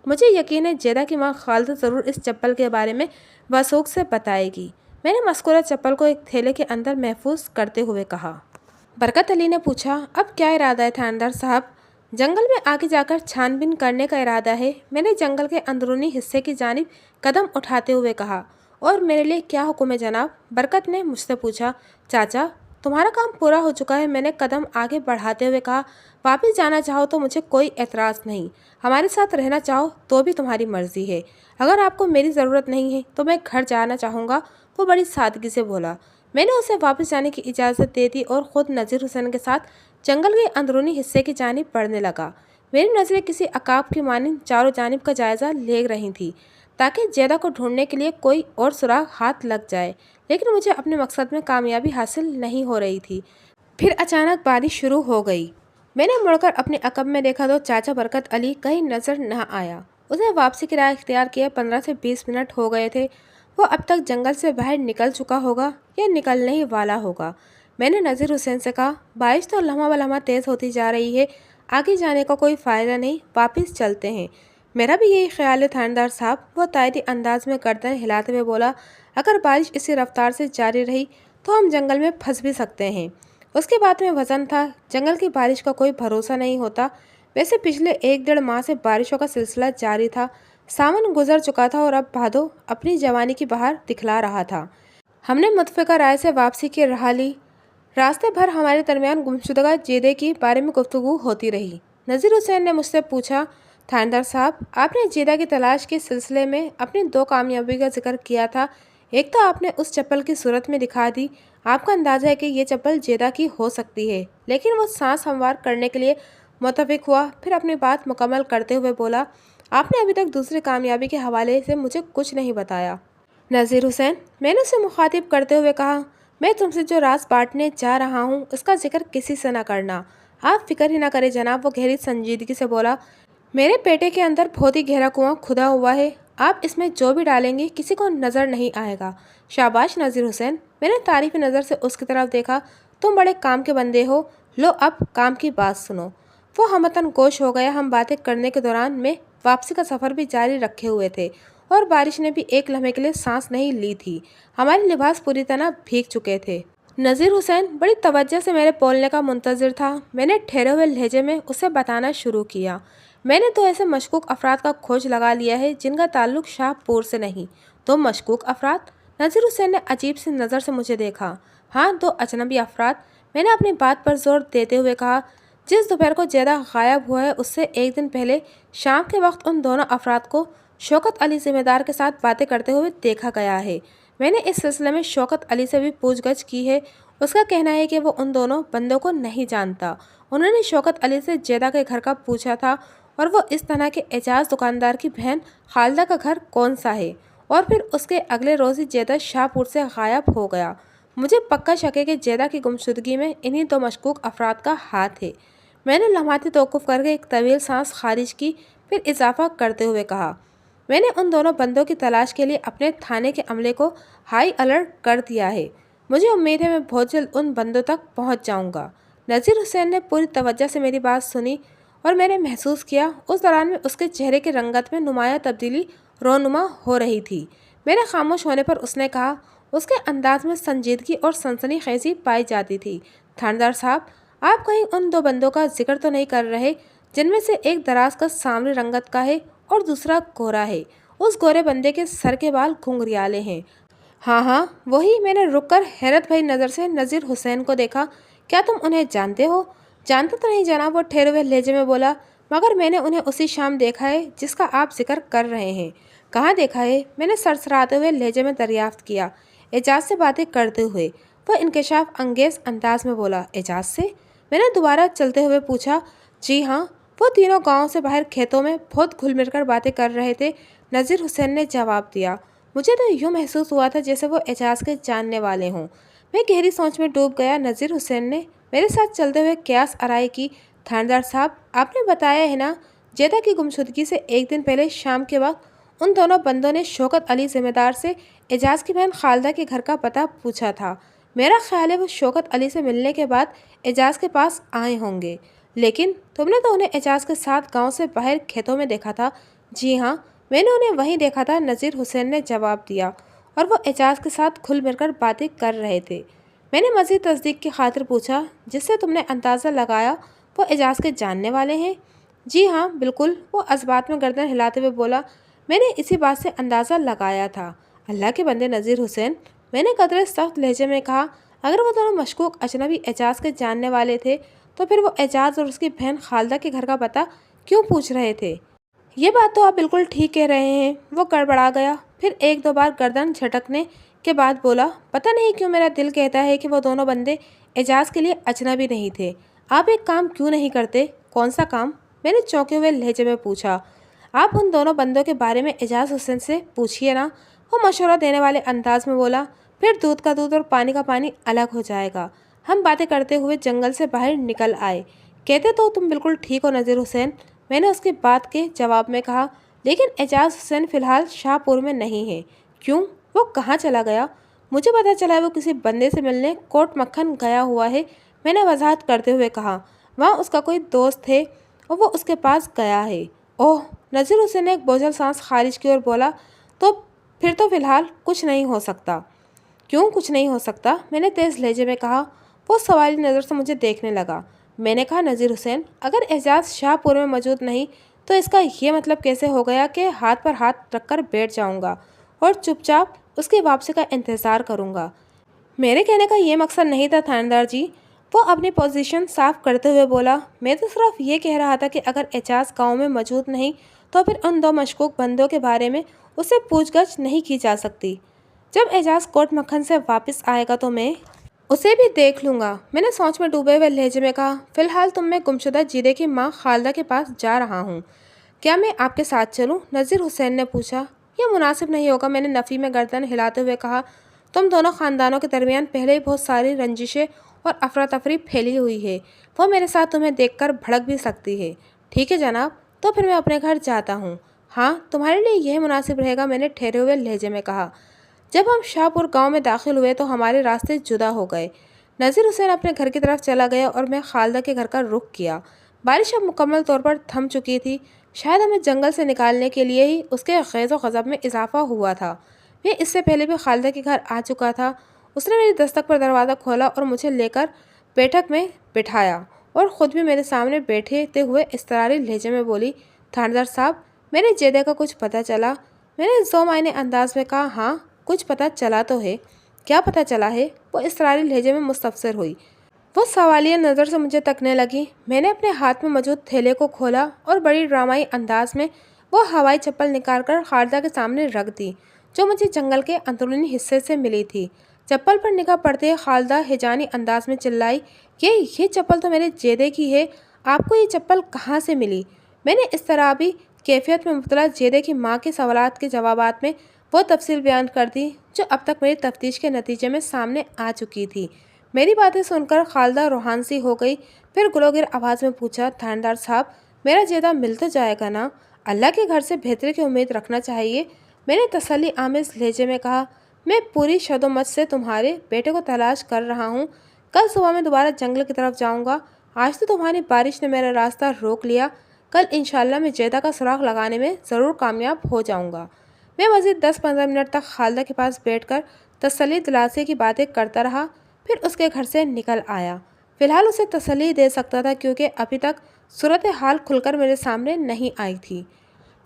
مجھے یقین ہے جیدہ کی ماں خالدہ ضرور اس چپل کے بارے میں وثوق سے بتائے گی۔ میں نے مذکورہ چپل کو ایک تھیلے کے اندر محفوظ کرتے ہوئے کہا۔ برکت علی نے پوچھا، اب کیا ارادہ ہے تھاندار صاحب؟ جنگل میں آگے جا کر چھان بین کرنے کا ارادہ ہے، میں نے جنگل کے اندرونی حصے کی جانب قدم اٹھاتے ہوئے کہا۔ اور میرے لیے کیا حکم ہے جناب؟ برکت نے مجھ سے پوچھا۔ چاچا، تمہارا کام پورا ہو چکا ہے، میں نے قدم آگے بڑھاتے ہوئے کہا۔ واپس جانا چاہو تو مجھے کوئی اعتراض نہیں، ہمارے ساتھ رہنا چاہو تو بھی تمہاری مرضی ہے۔ اگر آپ کو میری ضرورت نہیں ہے تو میں گھر جانا چاہوں گا، وہ بڑی سادگی سے بولا۔ میں نے اسے واپس جانے کی اجازت دے دی اور خود نذیر حسین کے ساتھ جنگل کے اندرونی حصے کی جانب بڑھنے لگا۔ میری نظریں کسی عقاب کی مانند چاروں جانب کا جائزہ لے رہی تھیں تاکہ جیدہ کو ڈھونڈنے کے لیے کوئی اور سراغ ہاتھ لگ جائے، لیکن مجھے اپنے مقصد میں کامیابی حاصل نہیں ہو رہی تھی۔ پھر اچانک بارش شروع ہو گئی۔ میں نے مڑ کر اپنے عقب میں دیکھا تو چاچا برکت علی کہیں نظر نہ آیا۔ اسے واپسی کی راہ اختیار کیے 15 سے 20 منٹ ہو گئے تھے۔ وہ اب تک جنگل سے باہر نکل چکا ہوگا یا نکلنے ہی والا ہوگا۔ میں نے نذیر حسین سے کہا، بارش تو لمحہ بلمحہ تیز ہوتی جا رہی ہے، آگے جانے کا کوئی فائدہ نہیں، واپس چلتے ہیں۔ میرا بھی یہی خیال ہے تھاندار صاحب، وہ تائیدی انداز میں گردن ہلاتے ہوئے بولا۔ اگر بارش اسی رفتار سے جاری رہی تو ہم جنگل میں پھنس بھی سکتے ہیں۔ اس کی بات میں وزن تھا۔ جنگل کی بارش کا کوئی بھروسہ نہیں ہوتا۔ ویسے پچھلے 1 ڈیڑھ ماہ سے بارشوں کا سلسلہ جاری تھا۔ ساون گزر چکا تھا اور اب بھادو اپنی جوانی کی بہار دکھلا رہا تھا۔ ہم نے متفقہ رائے سے واپسی کی راہ لی۔ راستے بھر ہمارے درمیان گمشدہ جیدے کے بارے میں گفتگو ہوتی رہی۔ نذیر حسین نے مجھ سے پوچھا، تھاندار صاحب، آپ نے جیدہ کی تلاش کے سلسلے میں اپنی 2 کامیابی کا ذکر کیا تھا۔ ایک تو آپ نے اس چپل کی صورت میں دکھا دی۔ آپ کا اندازہ ہے کہ یہ چپل جیدہ کی ہو سکتی ہے، لیکن وہ سانس ہموار کرنے کے لیے متفق ہوا، پھر اپنی بات مکمل کرتے ہوئے بولا، آپ نے ابھی تک دوسری کامیابی کے حوالے سے مجھے کچھ نہیں بتایا۔ نذیر حسین، میں نے اسے مخاطب کرتے ہوئے کہا، میں تم سے جو راز بانٹنے جا رہا ہوں اس کا ذکر کسی سے نہ کرنا۔ آپ فکر ہی نہ کریں جناب، وہ گہری سنجیدگی سے بولا۔ میرے پیٹے کے اندر بہت ہی گہرا کنواں کھدا ہوا ہے، آپ اس میں جو بھی ڈالیں گے کسی کو نظر نہیں آئے گا۔ شاباش نذیر حسین، میں نے تعریفی نظر سے اس کی طرف دیکھا، تم بڑے کام کے بندے ہو، لو اب کام کی بات سنو۔ وہ ہمتن گوش ہو گیا۔ ہم باتیں کرنے کے دوران میں واپسی کا سفر بھی جاری رکھے ہوئے تھے اور بارش نے بھی ایک لمحے کے لیے سانس نہیں لی تھی۔ ہمارے لباس پوری طرح بھیگ چکے تھے۔ نذیر حسین بڑی توجہ سے میرے بولنے کا منتظر تھا۔ میں نے ٹھہرے ہوئے لہجے میں اسے بتانا شروع کیا، میں نے 2 ایسے مشکوک افراد کا کھوج لگا لیا ہے جن کا تعلق شاہ پور سے نہیں۔ 2 مشکوک افراد؟ نذیر حسین نے عجیب سی نظر سے مجھے دیکھا۔ ہاں، 2 اجنبی افراد، میں نے اپنی بات پر زور دیتے ہوئے کہا۔ جس دوپہر کو جیدہ غائب ہوا ہے اس سے 1 دن پہلے شام کے وقت ان دونوں افراد کو شوکت علی ذمہ دار کے ساتھ باتیں کرتے ہوئے دیکھا گیا ہے۔ میں نے اس سلسلے میں شوکت علی سے بھی پوچھ گچھ کی ہے۔ اس کا کہنا ہے کہ وہ ان دونوں بندوں کو نہیں جانتا۔ انہوں نے شوکت علی سے جیدہ کے گھر کا پوچھا تھا اور وہ اس طرح کے اعجاز دکاندار کی بہن خالدہ کا گھر کون سا ہے، اور پھر اس کے اگلے روز ہی جیدہ شاہ پور سے غائب ہو گیا۔ مجھے پکا شک ہے کہ جیدہ کی گمشدگی میں انہی 2 مشکوک افراد کا ہاتھ ہے۔ میں نے لمحاتی توقف کر کے ایک طویل سانس خارج کی، پھر اضافہ کرتے ہوئے کہا، میں نے ان دونوں بندوں کی تلاش کے لیے اپنے تھانے کے عملے کو ہائی الرٹ کر دیا ہے۔ مجھے امید ہے میں بہت جلد ان بندوں تک پہنچ جاؤں گا۔ نذیر حسین نے پوری توجہ سے میری بات سنی اور میں نے محسوس کیا اس دوران میں اس کے چہرے کی رنگت میں نمایاں تبدیلی رونما ہو رہی تھی۔ میرے خاموش ہونے پر اس نے کہا، اس کے انداز میں سنجیدگی اور سنسنی خیزی پائی جاتی تھی۔ تھاندار صاحب، آپ کہیں ان 2 بندوں کا ذکر تو نہیں کر رہے جن میں سے ایک دراز کا سانولی رنگت کا ہے اور دوسرا گورا ہے؟ اس گورے بندے کے سر کے بال گھنگریالے ہیں۔ ہاں ہاں وہی، میں نے رک کر حیرت بھری نظر سے نذیر حسین کو دیکھا۔ کیا تم انہیں جانتے ہو؟ جانتا تو نہیں جناب، وہ ٹھہرے ہوئے لہجے میں بولا، مگر میں نے انہیں اسی شام دیکھا ہے جس کا آپ ذکر کر رہے ہیں۔ کہاں دیکھا ہے؟ میں نے سرسراتے ہوئے لہجے میں دریافت کیا۔ اعجاز سے باتیں کرتے ہوئے وہ انکشاف انگیز انداز میں بولا۔ اعجاز سے؟ میں نے دوبارہ چلتے ہوئے پوچھا۔ جی ہاں، وہ تینوں گاؤں سے باہر کھیتوں میں بہت گھل مل کر باتیں کر رہے تھے، نذیر حسین نے جواب دیا۔ مجھے تو یوں محسوس ہوا تھا جیسے وہ اعجاز کے جاننے والے ہوں۔ میں گہری سوچ میں ڈوب گیا۔ نذیر حسین نے میرے ساتھ چلتے ہوئے قیاس آرائی کی۔ تھاندار صاحب، آپ نے بتایا ہے نا، جیدہ کی گمشدگی سے ایک دن پہلے شام کے وقت ان دونوں بندوں نے شوکت علی ذمہ دار سے اعجاز کی بہن خالدہ کے گھر کا پتہ پوچھا تھا۔ میرا خیال ہے وہ شوکت علی سے ملنے کے بعد اعجاز کے پاس آئے ہوں گے۔ لیکن تم نے تو انہیں اعجاز کے ساتھ گاؤں سے باہر کھیتوں میں دیکھا تھا۔ جی ہاں، میں نے انہیں وہیں دیکھا تھا، نذیر حسین نے جواب دیا، اور وہ اعجاز کے ساتھ کھل مل کر باتیں کر رہے تھے۔ میں نے مزید تصدیق کی خاطر پوچھا، جس سے تم نے اندازہ لگایا وہ اعجاز کے جاننے والے ہیں؟ جی ہاں بالکل، وہ اس بات میں گردن ہلاتے ہوئے بولا، میں نے اسی بات سے اندازہ لگایا تھا۔ اللہ کے بندے نذیر حسین، میں نے قدرے سخت لہجے میں کہا، اگر وہ دونوں مشکوک اجنبی اعجاز کے جاننے والے تھے تو پھر وہ اعجاز اور اس کی بہن خالدہ کے گھر کا پتہ کیوں پوچھ رہے تھے؟ یہ بات تو آپ بالکل ٹھیک کہہ رہے ہیں۔ وہ گڑبڑا گیا، پھر ایک دو بار گردن جھٹکنے کے بعد بولا، پتہ نہیں کیوں میرا دل کہتا ہے کہ وہ دونوں بندے اعجاز کے لیے اجنبی نہیں تھے۔ آپ ایک کام کیوں نہیں کرتے؟ کون سا کام؟ میں نے چونکے ہوئے لہجے میں پوچھا۔ آپ ان دونوں بندوں کے بارے میں اعجاز حسین سے پوچھیے نا، وہ مشورہ دینے والے انداز میں بولا، پھر دودھ کا دودھ اور پانی کا پانی الگ ہو جائے گا۔ ہم باتیں کرتے ہوئے جنگل سے باہر نکل آئے۔ کہتے تو تم بالکل ٹھیک ہو نذیر حسین، میں نے اس کی بات کے جواب میں کہا، لیکن اعجاز حسین فی الحال شاہ پور میں نہیں ہے۔ کیوں؟ وہ کہاں چلا گیا؟ مجھے پتہ چلا ہے وہ کسی بندے سے ملنے کوٹ مکھن گیا ہوا ہے، میں نے وضاحت کرتے ہوئے کہا۔ وہاں اس کا کوئی دوست ہے اور وہ اس کے پاس گیا ہے۔ اوہ! نذیر حسین نے ایک بوجھل سانس خارج کی اور بولا، تو پھر تو فی الحال کچھ نہیں ہو سکتا۔ کیوں کچھ نہیں ہو سکتا؟ میں نے تیز لہجے میں کہا۔ وہ سوالی نظر سے مجھے دیکھنے لگا۔ میں نے کہا، نذیر حسین، اگر اعجاز شاہ پور میں موجود نہیں تو اس کا یہ مطلب کیسے ہو گیا کہ ہاتھ پر ہاتھ رکھ کر بیٹھ جاؤں گا اور چپ چاپ اس کی واپسی کا انتظار کروں گا؟ میرے کہنے کا یہ مقصد نہیں تھا تھاندار جی، وہ اپنی پوزیشن صاف کرتے ہوئے بولا، میں تو صرف یہ کہہ رہا تھا کہ اگر اعجاز گاؤں میں موجود نہیں تو پھر ان دو مشکوک بندوں کے بارے میں اس سے پوچھ گچھ نہیں کی جا سکتی۔ جب اعجاز کوٹ مکھن سے واپس آئے گا تو میں اسے بھی دیکھ لوں گا۔ میں نے سوچ میں ڈوبے ہوئے لہجے میں کہا، فی الحال تم میں گمشدہ جیدے کی ماں خالدہ کے پاس جا رہا ہوں، کیا میں آپ کے ساتھ چلوں؟ نذیر حسین نے پوچھا۔ یہ مناسب نہیں ہوگا، میں نے نفی میں گردن ہلاتے ہوئے کہا، تم دونوں خاندانوں کے درمیان پہلے ہی بہت ساری رنجشیں اور افراتفری پھیلی ہوئی ہے، وہ میرے ساتھ تمہیں دیکھ کر بھڑک بھی سکتی ہے۔ ٹھیک ہے جناب، تو پھر میں اپنے گھر جاتا ہوں۔ ہاں تمہارے لیے یہ مناسب رہے گا، میں نے ٹھہرے ہوئے لہجے میں کہا۔ جب ہم شاہ پور گاؤں میں داخل ہوئے تو ہمارے راستے جدا ہو گئے۔ نذیر حسین اپنے گھر کی طرف چلا گیا اور میں خالدہ کے گھر کا رخ کیا۔ بارش اب مکمل طور پر تھم چکی تھی، شاید ہمیں جنگل سے نکالنے کے لیے ہی اس کے غیظ و غضب میں اضافہ ہوا تھا۔ میں اس سے پہلے بھی خالدہ کے گھر آ چکا تھا۔ اس نے میری دستک پر دروازہ کھولا اور مجھے لے کر بیٹھک میں بٹھایا اور خود بھی میرے سامنے بیٹھتے ہوئے اضطراری لہجے میں بولی، تھاندار صاحب، میرے جیدہ کا کچھ پتہ چلا؟ میں نے ذو معنی انداز میں کہا، ہاں کچھ پتہ چلا تو ہے۔ کیا پتہ چلا ہے؟ وہ اضطراری لہجے میں مستفسر ہوئی۔ وہ سوالیہ نظر سے مجھے تکنے لگی۔ میں نے اپنے ہاتھ میں موجود تھیلے کو کھولا اور بڑی ڈرامائی انداز میں وہ ہوائی چپل نکال کر خالدہ کے سامنے رکھ دی، جو مجھے جنگل کے اندرونی حصے سے ملی تھی۔ چپل پر نگاہ پڑتے ہی خالدہ ہیجانی انداز میں چلائی، یہ چپل تو میرے جیدے کی ہے، آپ کو یہ چپل کہاں سے ملی؟ میں نے اضطرابی کیفیت میں مبتلا جیدے کی ماں کے سوالات کے جوابات میں وہ تفصیل بیان کر دی جو اب تک میری تفتیش کے نتیجے میں سامنے آ چکی تھی۔ میری باتیں سن کر خالدہ روحان سی ہو گئی، پھر گلوگر آواز میں پوچھا، تھاندار صاحب، میرا جیدہ مل تو جائے گا نا؟ اللہ کے گھر سے بہتری کی امید رکھنا چاہیے، میں نے تسلی آمیز لہجے میں کہا۔ میں پوری شدومت سے تمہارے بیٹے کو تلاش کر رہا ہوں، کل صبح میں دوبارہ جنگل کی طرف جاؤں گا۔ آج تو تمہاری بارش نے میرا راستہ روک لیا، کل انشاءاللہ میں جیدہ کا سراغ لگانے میں ضرور کامیاب ہو جاؤں گا۔ میں مزید 10-15 منٹ تک خالدہ کے پاس بیٹھ کر تسلی دلاسی کی باتیں کرتا رہا، پھر اس کے گھر سے نکل آیا۔ فی الحال اسے تسلی دے سکتا تھا کیونکہ ابھی تک صورتحال کھل کر میرے سامنے نہیں آئی تھی۔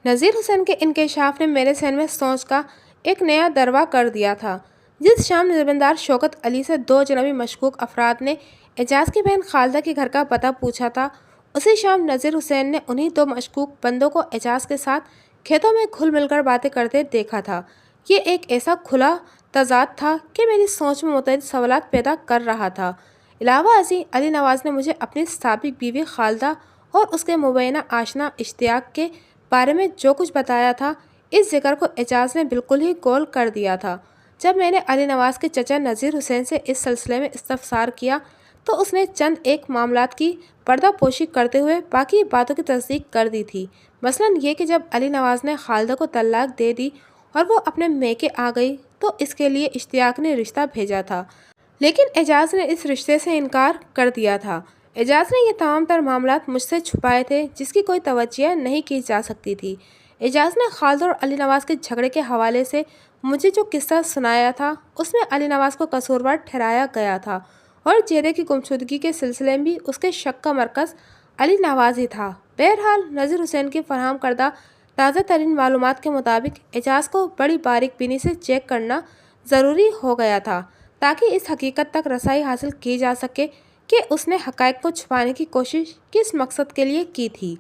نذیر حسین کے انکشاف نے میرے ذہن میں سوچ کا ایک نیا دروا کر دیا تھا۔ جس شام زمیندار شوکت علی سے دو اجنبی مشکوک افراد نے اعجاز کی بہن خالدہ کے گھر کا پتہ پوچھا تھا، اسی شام نذیر حسین نے انہی دو مشکوک بندوں کو اعجاز کے ساتھ کھیتوں میں گھل مل کر باتیں کرتے دیکھا تھا۔ یہ ایک ایسا کھلا تضاد تھا کہ میری سوچ میں متعدد سوالات پیدا کر رہا تھا۔ علاوہ ازیں علی نواز نے مجھے اپنی سابق بیوی خالدہ اور اس کے مبینہ آشنا اشتیاق کے بارے میں جو کچھ بتایا تھا، اس ذکر کو اعجاز نے بالکل ہی گول کر دیا تھا۔ جب میں نے علی نواز کے چچا نذیر حسین سے اس سلسلے میں استفسار کیا تو اس نے چند ایک معاملات کی پردہ پوشی کرتے ہوئے باقی باتوں کی تصدیق کر دی تھی، مثلاً یہ کہ جب علی نواز نے خالدہ کو طلاق دے دی اور وہ اپنے میکے آ گئی تو اس کے لیے اشتیاق نے رشتہ بھیجا تھا، لیکن اعجاز نے اس رشتے سے انکار کر دیا تھا۔ اعجاز نے یہ تمام تر معاملات مجھ سے چھپائے تھے جس کی کوئی توجہ نہیں کی جا سکتی تھی۔ اعجاز نے خالدہ اور علی نواز کے جھگڑے کے حوالے سے مجھے جو قصہ سنایا تھا اس میں علی نواز کو قصوروار ٹھہرایا گیا تھا اور جیدے کی گمشدگی کے سلسلے میں بھی اس کے شک کا مرکز علی نواز ہی تھا۔ بہرحال نذیر حسین کی فراہم کردہ تازہ ترین معلومات کے مطابق اعجاز کو بڑی باریک بینی سے چیک کرنا ضروری ہو گیا تھا تاکہ اس حقیقت تک رسائی حاصل کی جا سکے کہ اس نے حقائق کو چھپانے کی کوشش کس مقصد کے لیے کی تھی۔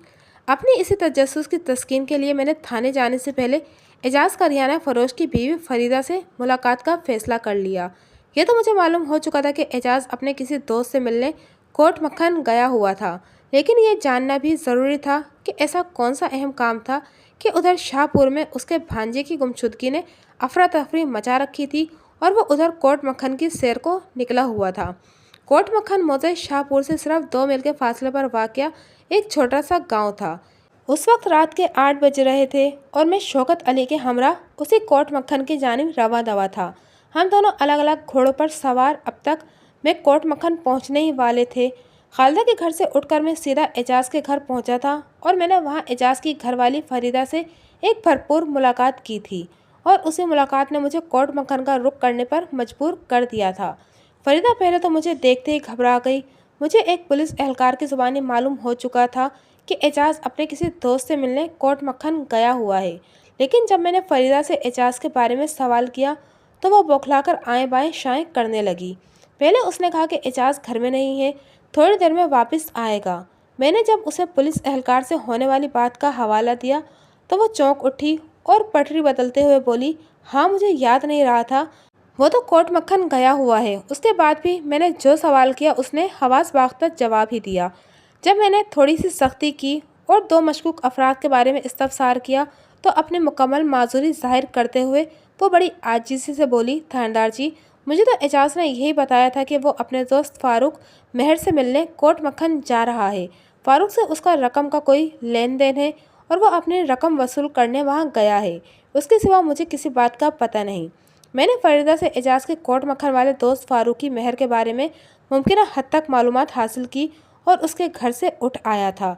اپنی اسی تجسس کی تسکین کے لیے میں نے تھانے جانے سے پہلے اعجاز کریانہ فروش کی بیوی فریدہ سے ملاقات کا فیصلہ کر لیا۔ یہ تو مجھے معلوم ہو چکا تھا کہ اعجاز اپنے کسی دوست سے ملنے کوٹ مکھن گیا ہوا تھا، لیکن یہ جاننا بھی ضروری تھا کہ ایسا کون سا اہم کام تھا کہ ادھر شاہ پور میں اس کے بھانجے کی گمشدگی نے افراتفری مچا رکھی تھی اور وہ ادھر کوٹ مکھن کی سیر کو نکلا ہوا تھا۔ کوٹ مکھن موضع شاہ پور سے صرف 2 میل کے فاصلے پر واقع ایک چھوٹا سا گاؤں تھا۔ اس وقت رات کے 8 بج رہے تھے اور میں شوکت علی کے ہمراہ اسی کوٹ مکھن کی جانب رواں دوا تھا۔ ہم دونوں الگ الگ گھوڑوں پر سوار اب تک میں کوٹ مکھن پہنچنے ہی والے تھے۔ خالدہ کے گھر سے اٹھ کر میں سیدھا اعجاز کے گھر پہنچا تھا اور میں نے وہاں اعجاز کی گھر والی فریدہ سے ایک بھرپور ملاقات کی تھی اور اسی ملاقات نے مجھے کوٹ مکھن کا رخ کرنے پر مجبور کر دیا تھا۔ فریدہ پہلے تو مجھے دیکھتے ہی گھبرا گئی۔ مجھے ایک پولیس اہلکار کی زبانی معلوم ہو چکا تھا کہ اعجاز اپنے کسی دوست سے ملنے کوٹ مکھن گیا ہوا ہے، لیکن جب میں نے فریدہ سے اعجاز کے بارے میں سوال کیا تو وہ بوکھلا کر آئیں بائیں شائیں کرنے لگی۔ پہلے اس نے کہا کہ اعجاز گھر میں نہیں ہے، تھوڑی دیر میں واپس آئے گا۔ میں نے جب اسے پولیس اہلکار سے ہونے والی بات کا حوالہ دیا تو وہ چونک اٹھی اور پٹری بدلتے ہوئے بولی، ہاں مجھے یاد نہیں رہا تھا، وہ تو کوٹ مکھن گیا ہوا ہے۔ اس کے بعد بھی میں نے جو سوال کیا اس نے حواس باختہ جواب ہی دیا۔ جب میں نے تھوڑی سی سختی کی اور 2 مشکوک افراد کے بارے میں استفسار کیا تو اپنی مکمل معذوری ظاہر کرتے ہوئے وہ بڑی عاجزی سے بولی، تھاندار جی، مجھے تو اعجاز نے یہی بتایا تھا کہ وہ اپنے دوست فاروق مہر سے ملنے کوٹ مکھن جا رہا ہے۔ فاروق سے اس کا رقم کا کوئی لین دین ہے اور وہ اپنی رقم وصول کرنے وہاں گیا ہے، اس کے سوا مجھے کسی بات کا پتہ نہیں۔ میں نے فریدہ سے اعجاز کے کوٹ مکھن والے دوست فاروقی مہر کے بارے میں ممکنہ حد تک معلومات حاصل کی اور اس کے گھر سے اٹھ آیا تھا۔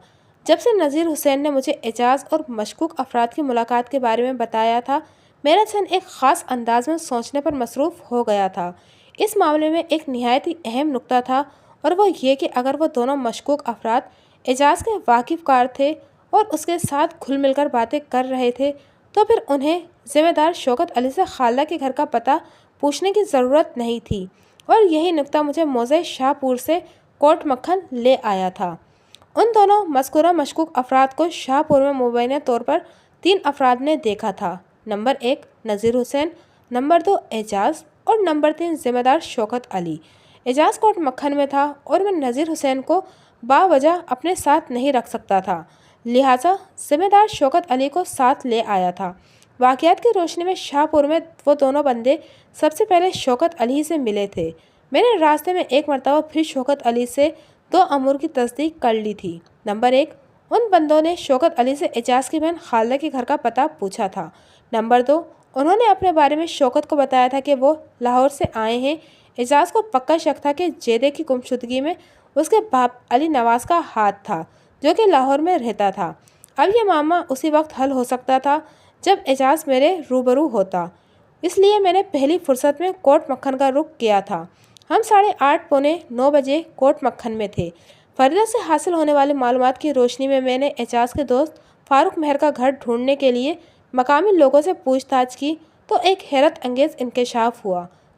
جب سے نذیر حسین نے مجھے اعجاز اور مشکوک افراد کی ملاقات کے بارے میں بتایا تھا، میرا ذہن ایک خاص انداز میں سوچنے پر مصروف ہو گیا تھا۔ اس معاملے میں ایک نہایت ہی اہم نکتہ تھا اور وہ یہ کہ اگر وہ دونوں مشکوک افراد اعجاز کے واقف کار تھے اور اس کے ساتھ گھل مل کر باتیں کر رہے تھے تو پھر انہیں ذمہ دار شوکت علی سے خالدہ کے گھر کا پتہ پوچھنے کی ضرورت نہیں تھی، اور یہی نکتہ مجھے موضع شاہ پور سے کوٹ مکھن لے آیا تھا۔ ان دونوں مذکورہ مشکوک افراد کو شاہ پور میں مبینہ طور پر 3 افراد نے دیکھا تھا: نمبر 1 نذیر حسین، نمبر 2 اعجاز اور نمبر 3 ذمہ دار شوکت علی۔ اعجاز کوٹ مکھن میں تھا اور میں نذیر حسین کو باوجہ اپنے ساتھ نہیں رکھ سکتا تھا، لہٰذا ذمہ دار شوکت علی کو ساتھ لے آیا تھا۔ واقعات کی روشنی میں شاہ پور میں وہ دونوں بندے سب سے پہلے شوکت علی سے ملے تھے۔ میں نے راستے میں ایک مرتبہ پھر شوکت علی سے 2 امور کی تصدیق کر لی تھی: نمبر 1 ان بندوں نے شوکت علی سے اعجاز کی بہن خالدہ کے گھر کا پتہ پوچھا تھا، نمبر 2 انہوں نے اپنے بارے میں شوکت کو بتایا تھا کہ وہ لاہور سے آئے ہیں۔ اعجاز کو پکا شک تھا کہ جیدے کی گمشدگی میں اس کے باپ علی نواز کا ہاتھ تھا جو کہ لاہور میں رہتا تھا۔ اب یہ معاملہ اسی وقت حل ہو سکتا تھا جب اعجاز میرے روبرو ہوتا، اس لیے میں نے پہلی فرصت میں کوٹ مکھن کا رخ کیا تھا۔ ہم 8:30 پونے 9 بجے کوٹ مکھن میں تھے۔ فریدہ سے حاصل ہونے والی معلومات کی روشنی میں نے اعجاز کے دوست فاروق مہر کا گھر ڈھونڈنے کے لیے مقامی لوگوں سے پوچھ تاچھ کی تو ایک حیرت انگیز انکشاف ہوا۔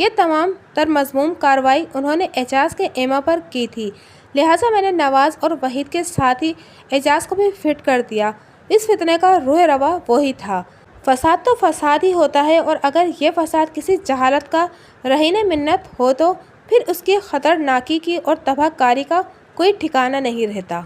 یہ تمام تر مذموم کارروائی انہوں نے اعجاز کے ایما پر کی تھی، لہٰذا میں نے نواز اور وحید کے ساتھ ہی اعجاز کو بھی فٹ کر دیا۔ اس فتنے کا روح رواں وہی تھا۔ فساد تو فساد ہی ہوتا ہے، اور اگر یہ فساد کسی جہالت کا رہین منت ہو تو پھر اس کی خطرناکی کی اور تباہ کاری کا کوئی ٹھکانہ نہیں رہتا۔